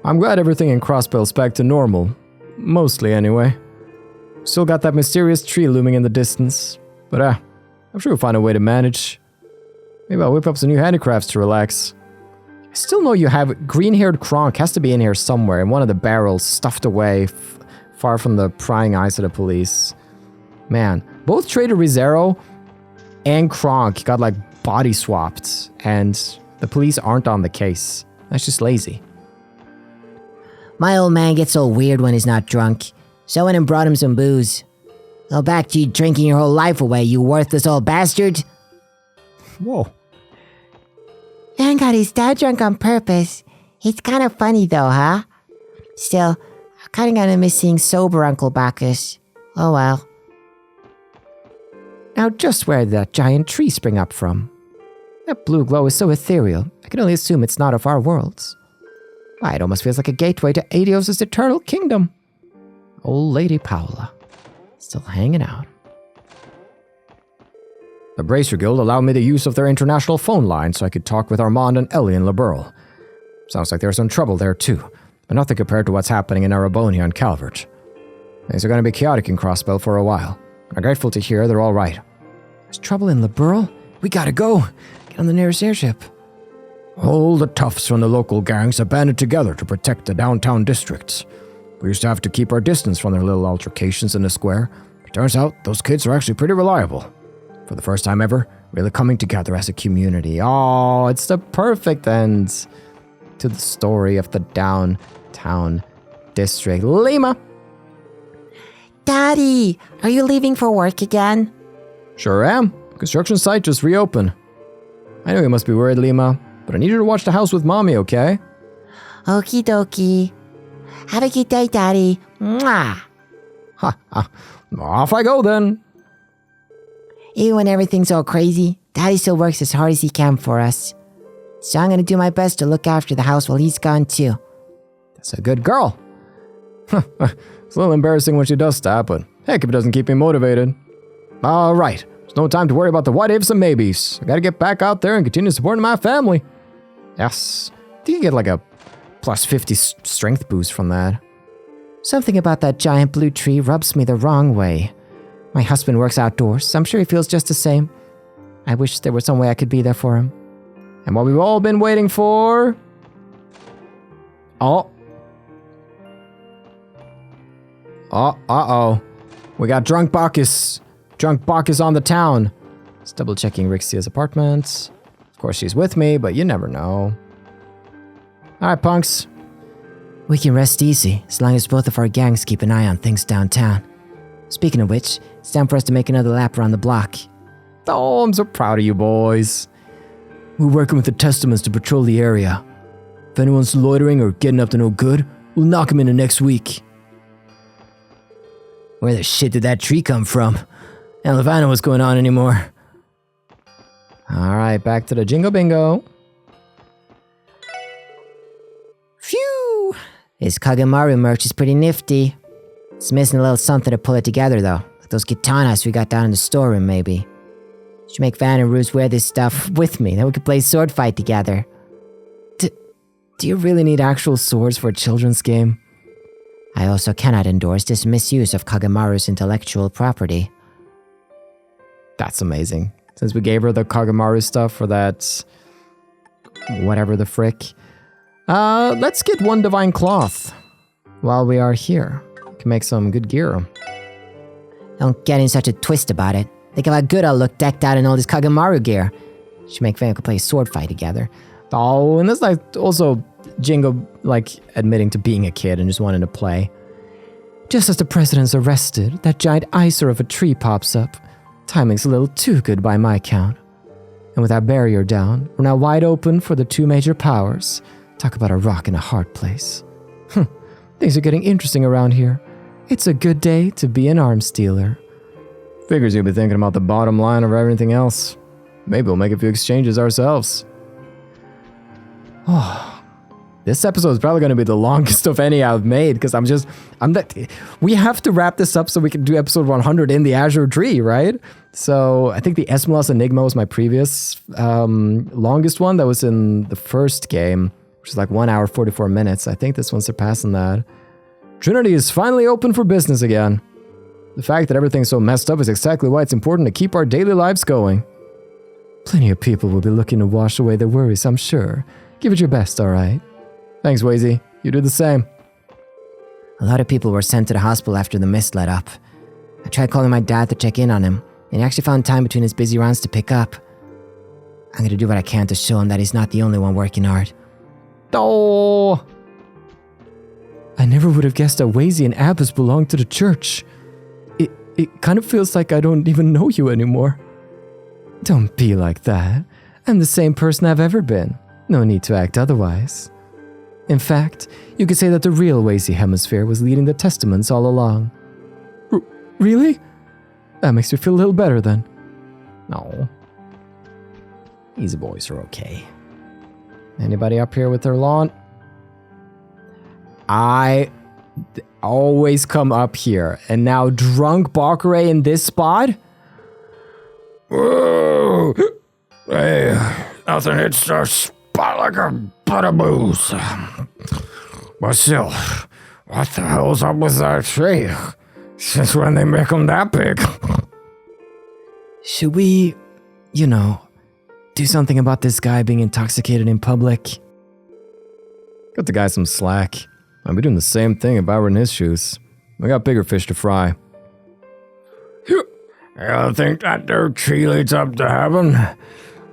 I'm glad everything in Crossbell's back to normal. Mostly, anyway. Still got that mysterious tree looming in the distance. But I'm sure we'll find a way to manage. Maybe I'll whip up some new handicrafts to relax. I still know you have green-haired Kronk has to be in here somewhere in one of the barrels stuffed away far from the prying eyes of the police. Man, both Trader Rizero and Kronk got like body swapped and the police aren't on the case. That's just lazy. My old man gets all weird when he's not drunk, so I went and brought him some booze. Go back to you drinking your whole life away, you worthless old bastard. Whoa. Man got his dad drunk on purpose. It's kind of funny though, huh? Still, I'm kind of gonna miss seeing sober Uncle Bacchus. Oh well. Now just where did that giant tree spring up from? That blue glow is so ethereal, I can only assume it's not of our worlds. Why, it almost feels like a gateway to Adios' eternal kingdom. Old Lady Paola, still hanging out. The Bracer Guild allowed me the use of their international phone line so I could talk with Armand and Ellie in Liberl. Sounds like there's some trouble there too, but nothing compared to what's happening in Erebonia and Calvert. Things are going to be chaotic in Crossbell for a while. I'm grateful to hear they're all right. There's trouble in Liberl? We gotta go. Get on the nearest airship. All the toughs from the local gangs have banded together to protect the downtown districts. We used to have to keep our distance from their little altercations in the square. It turns out those kids are actually pretty reliable. For the first time ever, really coming together as a community. Oh, it's the perfect end to the story of the downtown district. Lima! Daddy, are you leaving for work again? Sure am. Construction site just reopened. I know you must be worried, Lima, but I need you to watch the house with Mommy, okay? Okie dokie. Have a good day, Daddy. Mwah. Ha ha. Off I go then. Even when everything's all crazy, Daddy still works as hard as he can for us. So I'm gonna do my best to look after the house while he's gone too. That's a good girl. It's a little embarrassing when she does stop, but heck if it doesn't keep me motivated. Alright, there's no time to worry about the what ifs and maybes. I gotta get back out there and continue supporting my family. Yes. I think you get like a plus 50 strength boost from that. Something about that giant blue tree rubs me the wrong way. My husband works outdoors, so I'm sure he feels just the same. I wish there was some way I could be there for him. And what we've all been waiting for, Oh. Oh, uh-oh. We got Drunk Bacchus. Drunk Bacchus on the town. Just double checking Rixia's apartment. Of course, she's with me, but you never know. Alright, punks. We can rest easy, as long as both of our gangs keep an eye on things downtown. Speaking of which, it's time for us to make another lap around the block. Oh, I'm so proud of you boys. We're working with the Testaments to patrol the area. If anyone's loitering or getting up to no good, we'll knock them into next week. Where the shit did that tree come from? Hell if I know what's going on anymore. Alright, back to the Jingo Bingo. Phew! This Kagemaru merch is pretty nifty. It's missing a little something to pull it together, though. Like those katanas we got down in the storeroom, maybe. Should make Van and Ruse wear this stuff with me, then we could play sword fight together. Do you really need actual swords for a children's game? I also cannot endorse this misuse of Kagemaru's intellectual property. That's amazing. Since we gave her the Kagemaru stuff for that... whatever the frick. Let's get one divine cloth while we are here. We can make some good gear. Don't get in such a twist about it. Think of how good I'll look decked out in all this Kagemaru gear. Should make Van play a sword fight together. Oh, and that's like also Jingo like admitting to being a kid and just wanting to play. Just as the president's arrested, that giant eyesore of a tree pops up. Timing's a little too good by my count. And with our barrier down, we're now wide open for the two major powers. Talk about a rock in a hard place. Things are getting interesting around here. It's a good day to be an arms dealer. Figures you'll be thinking about the bottom line of everything else. Maybe we'll make a few exchanges ourselves. Oh, this episode is probably going to be the longest of any I've made because we have to wrap this up so we can do episode 100 in the Azure Tree, right? So I think the Esmelas Enigma was my previous longest one that was in the first game, which is like 1 hour, 44 minutes. I think this one's surpassing that. Trinity is finally open for business again. The fact that everything's so messed up is exactly why it's important to keep our daily lives going. Plenty of people will be looking to wash away their worries, I'm sure. Give it your best, alright? Thanks, Wazy. You do the same. A lot of people were sent to the hospital after the mist let up. I tried calling my dad to check in on him, and he actually found time between his busy runs to pick up. I'm gonna do what I can to show him that he's not the only one working hard. Oh! I never would have guessed that Wazy and Abbas belonged to the church. It kind of feels like I don't even know you anymore. Don't be like that. I'm the same person I've ever been. No need to act otherwise. In fact, you could say that the real Wazy Hemisphere was leading the Testaments all along. Really? That makes me feel a little better then. No. Easy boys are okay. Anybody up here with their lawn? I always come up here, and now drunk Bakure in this spot? Whoa! Hey, nothing hits the spot like a butt of booze. But still, what the hell's up with that tree? Since when they make them that big? Should we, do something about this guy being intoxicated in public? Cut the guy some slack. I'd be doing the same thing if I were in his shoes. We got bigger fish to fry. You think that dirt tree leads up to heaven?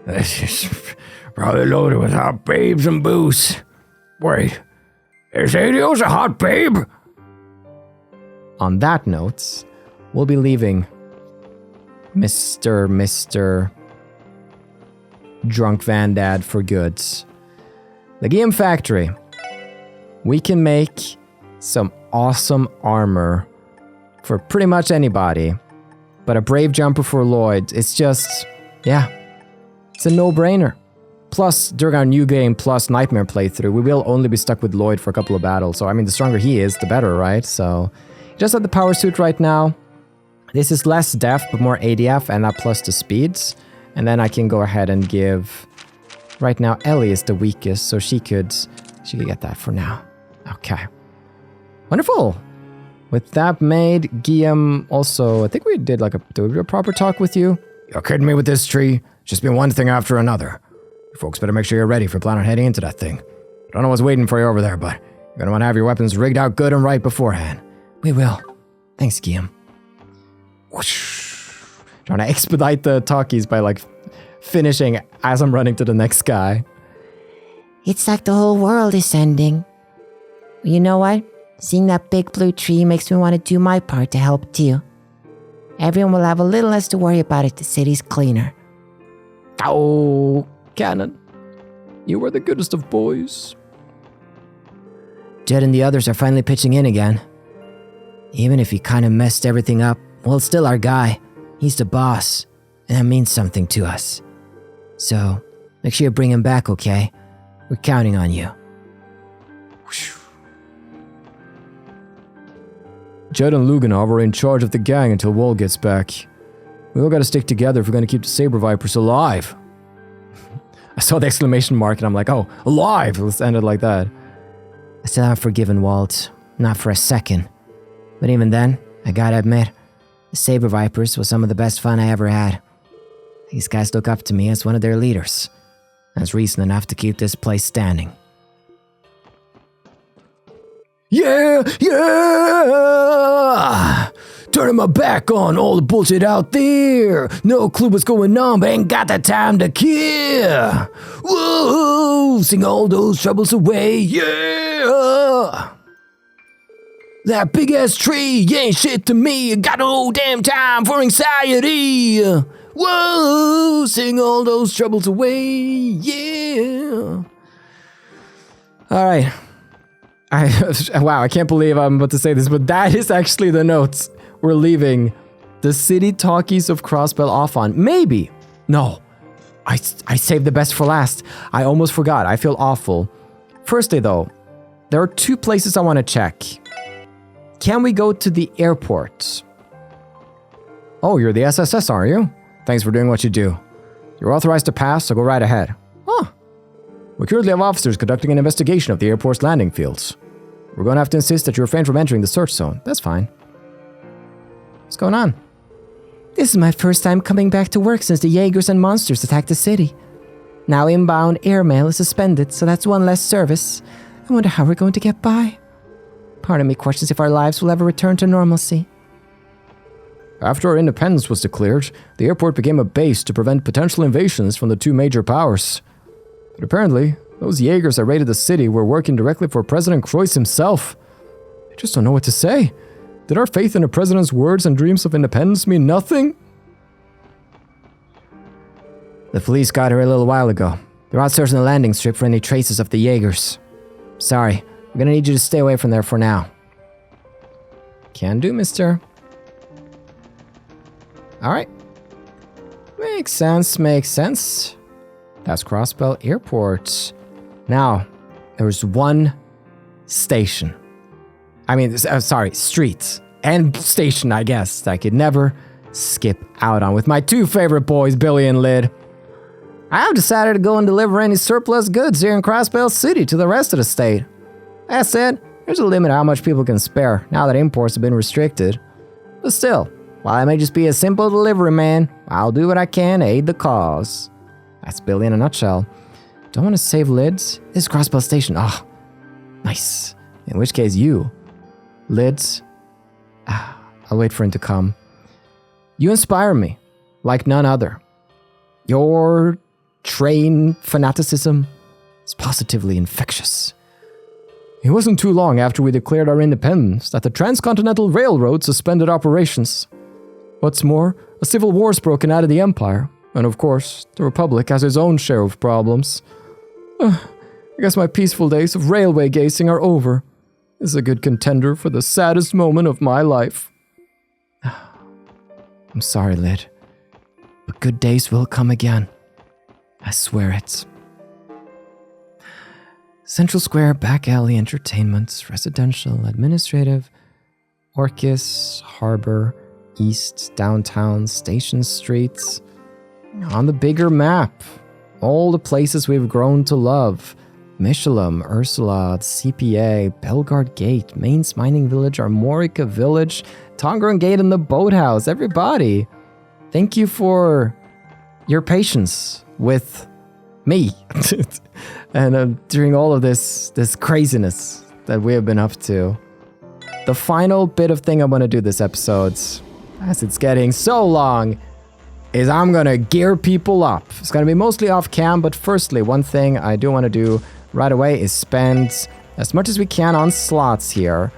This is probably loaded with hot babes and booze. Wait, is Helios a hot babe? On that note, we'll be leaving Mr. Drunk Van Dad for good. The game factory. We can make some awesome armor for pretty much anybody. But a brave jumper for Lloyd, it's just, it's a no-brainer. Plus, during our new game plus nightmare playthrough, we will only be stuck with Lloyd for a couple of battles. So, the stronger he is, the better, right? So, he just have the power suit right now. This is less def, but more ADF, and that plus the speeds. And then I can go ahead and give... Right now, Ellie is the weakest, so she could get that for now. Okay. Wonderful. With that made, Guillaume also... I think we did a proper talk with you. You're kidding me with this tree? It's just been one thing after another. You folks better make sure you're ready for planning heading into that thing. I don't know what's waiting for you over there, but You're gonna want to have your weapons rigged out good and right beforehand. We will. Thanks, Guillaume. Whoosh. Trying to expedite the talkies by like finishing as I'm running to the next guy. It's like the whole world is ending. You know what? Seeing that big blue tree makes me want to do my part to help too. Everyone will have a little less to worry about if the city's cleaner. Oh, Cannon. You were the goodest of boys. Jed and the others are finally pitching in again. Even if he kind of messed everything up, well, it's still our guy. He's the boss, and that means something to us. So, make sure you bring him back, okay? We're counting on you. Jed and Luganov are in charge of the gang until Wall gets back. We all gotta stick together if we're gonna keep the Saber Vipers alive. I saw the exclamation mark and I'm like, oh, alive! Let's end it like that. I still haven't forgiven Walt, not for a second. But even then, I gotta admit, the Saber Vipers was some of the best fun I ever had. These guys look up to me as one of their leaders. That's reason enough to keep this place standing. Yeah! Turning my back on all the bullshit out there. No clue what's going on, but ain't got the time to care. Whoa! Sing all those troubles away, yeah! That big ass tree ain't shit to me. Got no damn time for anxiety. Whoa! Sing all those troubles away, yeah! Alright. Wow, I can't believe I'm about to say this, but that is actually the notes we're leaving the city talkies of Crossbell off on. Maybe. No. I saved the best for last. I almost forgot. I feel awful. Firstly, though, there are two places I want to check. Can we go to the airport? Oh, you're the SSS, are you? Thanks for doing what you do. You're authorized to pass, so go right ahead. Huh. We currently have officers conducting an investigation of the airport's landing fields. We're going to have to insist that you refrain from entering the search zone. That's fine. What's going on? This is my first time coming back to work since the Jaegers and monsters attacked the city. Now inbound airmail is suspended, so that's one less service. I wonder how we're going to get by. Part of me questions if our lives will ever return to normalcy. After our independence was declared, the airport became a base to prevent potential invasions from the two major powers. But apparently, those Jaegers that raided the city were working directly for President Croix himself. I just don't know what to say. Did our faith in the president's words and dreams of independence mean nothing? The police got her a little while ago. They're out searching the landing strip for any traces of the Jaegers. Sorry, I'm gonna need you to stay away from there for now. Can do, mister. Alright. Makes sense. That's Crossbell Airport. Now, there's one station. Street. And station, I guess, that I could never skip out on with my two favorite boys, Billy and Lid. I've decided to go and deliver any surplus goods here in Crossbell City to the rest of the state. That said, there's a limit how much people can spare now that imports have been restricted. But still, while I may just be a simple delivery man, I'll do what I can to aid the cause. That's Billy in a nutshell. Don't want to save Lids? This is Crossbell Station. Oh, nice. In which case you, Lids, I'll wait for him to come. You inspire me like none other. Your train fanaticism is positively infectious. It wasn't too long after we declared our independence that the Transcontinental Railroad suspended operations. What's more, a civil war's broken out of the Empire, and of course, the Republic has its own share of problems. I guess my peaceful days of railway gazing are over. This is a good contender for the saddest moment of my life. I'm sorry, Lid, but good days will come again. I swear it. Central Square, back alley, entertainment, residential, administrative, Orchis, harbor, east, downtown, station streets. On the bigger map, all the places we've grown to love. Michelin, Ursula, CPA, Belgard Gate, Mainz Mining Village, Armorica Village, Tongren Gate and the Boathouse. Everybody, thank you for your patience with me. And during all of this craziness, that we have been up to. The final bit of thing I'm gonna do this episode, as it's getting so long, is I'm gonna gear people up. It's gonna be mostly off cam, but firstly, one thing I do want to do right away is spend as much as we can on slots here.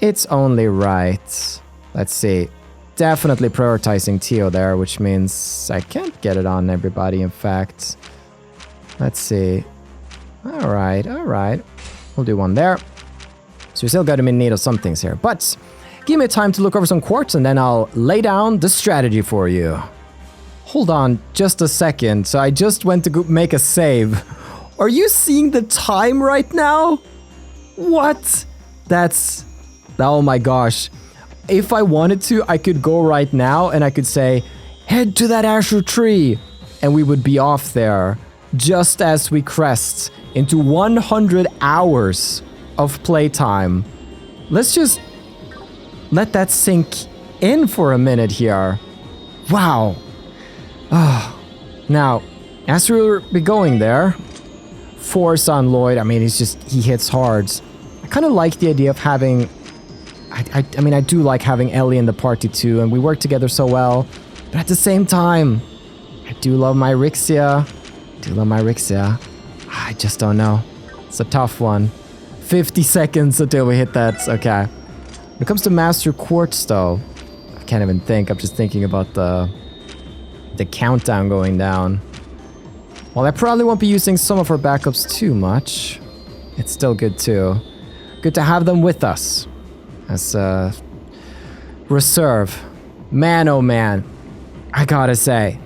It's only right. Let's see. Definitely prioritizing Tio there, which means I can't get it on everybody, in fact. Let's see. Alright. We'll do one there. So we still got him in need of some things here. But give me time to look over some quartz and then I'll lay down the strategy for you. Hold on just a second. So I just went to go make a save. Are you seeing the time right now? What? That's... Oh my gosh. If I wanted to, I could go right now and I could say, head to that Azure Tree. And we would be off there just as we crest into 100 hours of playtime. Let's just let that sink in for a minute here. Wow. Now, as we'll be going there, force on Lloyd, I mean, he hits hard. I kind of like the idea of having... I mean, I do like having Ellie in the party too, and we work together so well. But at the same time, I do love my Rixia. I just don't know. It's a tough one. 50 seconds until we hit that. Okay. When it comes to Master Quartz, though, I can't even think. I'm just thinking about the countdown going down. Well, I probably won't be using some of our backups too much. It's still good too. Good to have them with us. As a reserve. Man, oh man. I gotta say,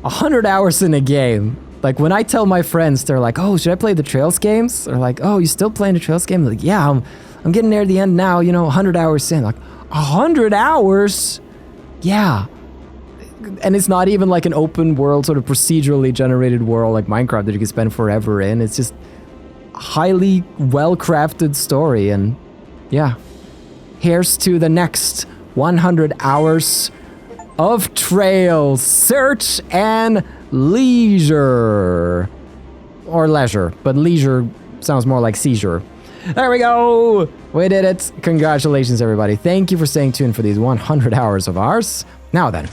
100 hours in a game. Like, when I tell my friends, they're like, oh, should I play the Trails games? They're like, oh, you still playing the Trails game? I'm like, yeah, I'm getting near the end now, 100 hours in. Like, 100 hours? Yeah. And it's not even like an open world, sort of procedurally generated world like Minecraft that you can spend forever in. It's just a highly well-crafted story, and yeah. Here's to the next 100 hours of Trails, search and leisure. Or leisure, but leisure sounds more like seizure. There we go! We did it. Congratulations, everybody. Thank you for staying tuned for these 100 hours of ours. Now then,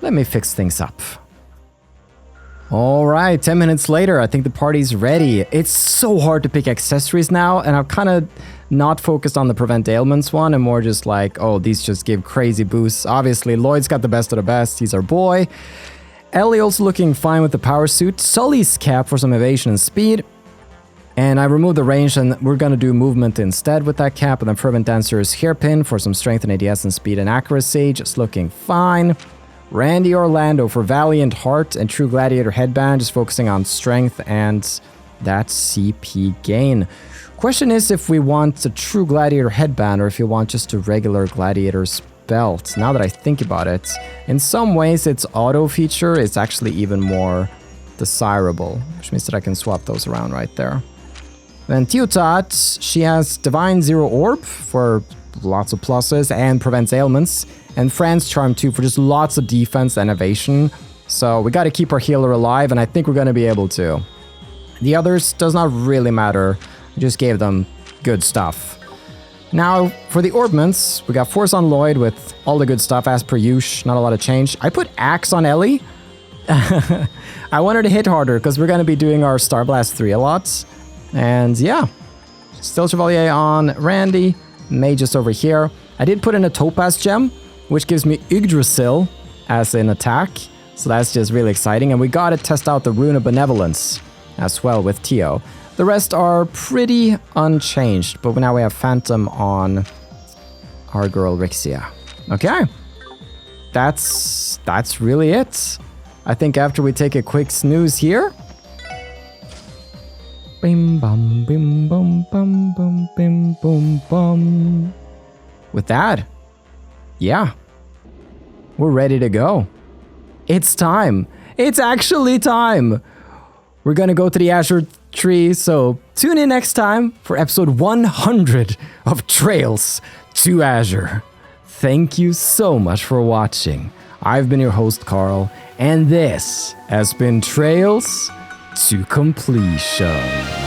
let me fix things up. All right, 10 minutes later, I think the party's ready. It's so hard to pick accessories now, and I've kind of not focused on the prevent ailments one, and more just like, oh, these just give crazy boosts. Obviously, Lloyd's got the best of the best. He's our boy. Ellie also looking fine with the power suit. Sully's cap for some evasion and speed. And I removed the range, and we're going to do movement instead with that cap. And then Fervent Dancer's hairpin for some strength and ADS and speed and accuracy. Just looking fine. Randy Orlando for Valiant Heart and True Gladiator Headband, just focusing on strength and that CP gain. Question is if we want a True Gladiator Headband or if you want just a regular Gladiator's belt. Now that I think about it, in some ways its auto feature is actually even more desirable, which means that I can swap those around right there. Then Teotat, she has Divine Zero Orb for lots of pluses and prevents ailments. And Fran's Charm too for just lots of defense and evasion. So we got to keep our healer alive, and I think we're going to be able to. The others does not really matter. I just gave them good stuff. Now, for the orbments, we got Force on Lloyd with all the good stuff as per usual. Not a lot of change. I put Axe on Ellie. I want her to hit harder because we're going to be doing our Star Blast 3 a lot. And yeah, still Chevalier on Randy. Magus over here. I did put in a Topaz gem, which gives me Yggdrasil as an attack. So that's just really exciting. And we got to test out the Rune of Benevolence as well with Tio. The rest are pretty unchanged, but now we have Phantom on our girl Rixia. Okay. That's really it. I think after we take a quick snooze here. Bim bum bim bum bum bum bim bum bum. With that, yeah, we're ready to go. It's time. It's actually time. We're gonna go to the Azure Tree, so tune in next time for episode 100 of Trails to Azure. Thank you so much for watching. I've been your host, Carl, and this has been Trails to Completion.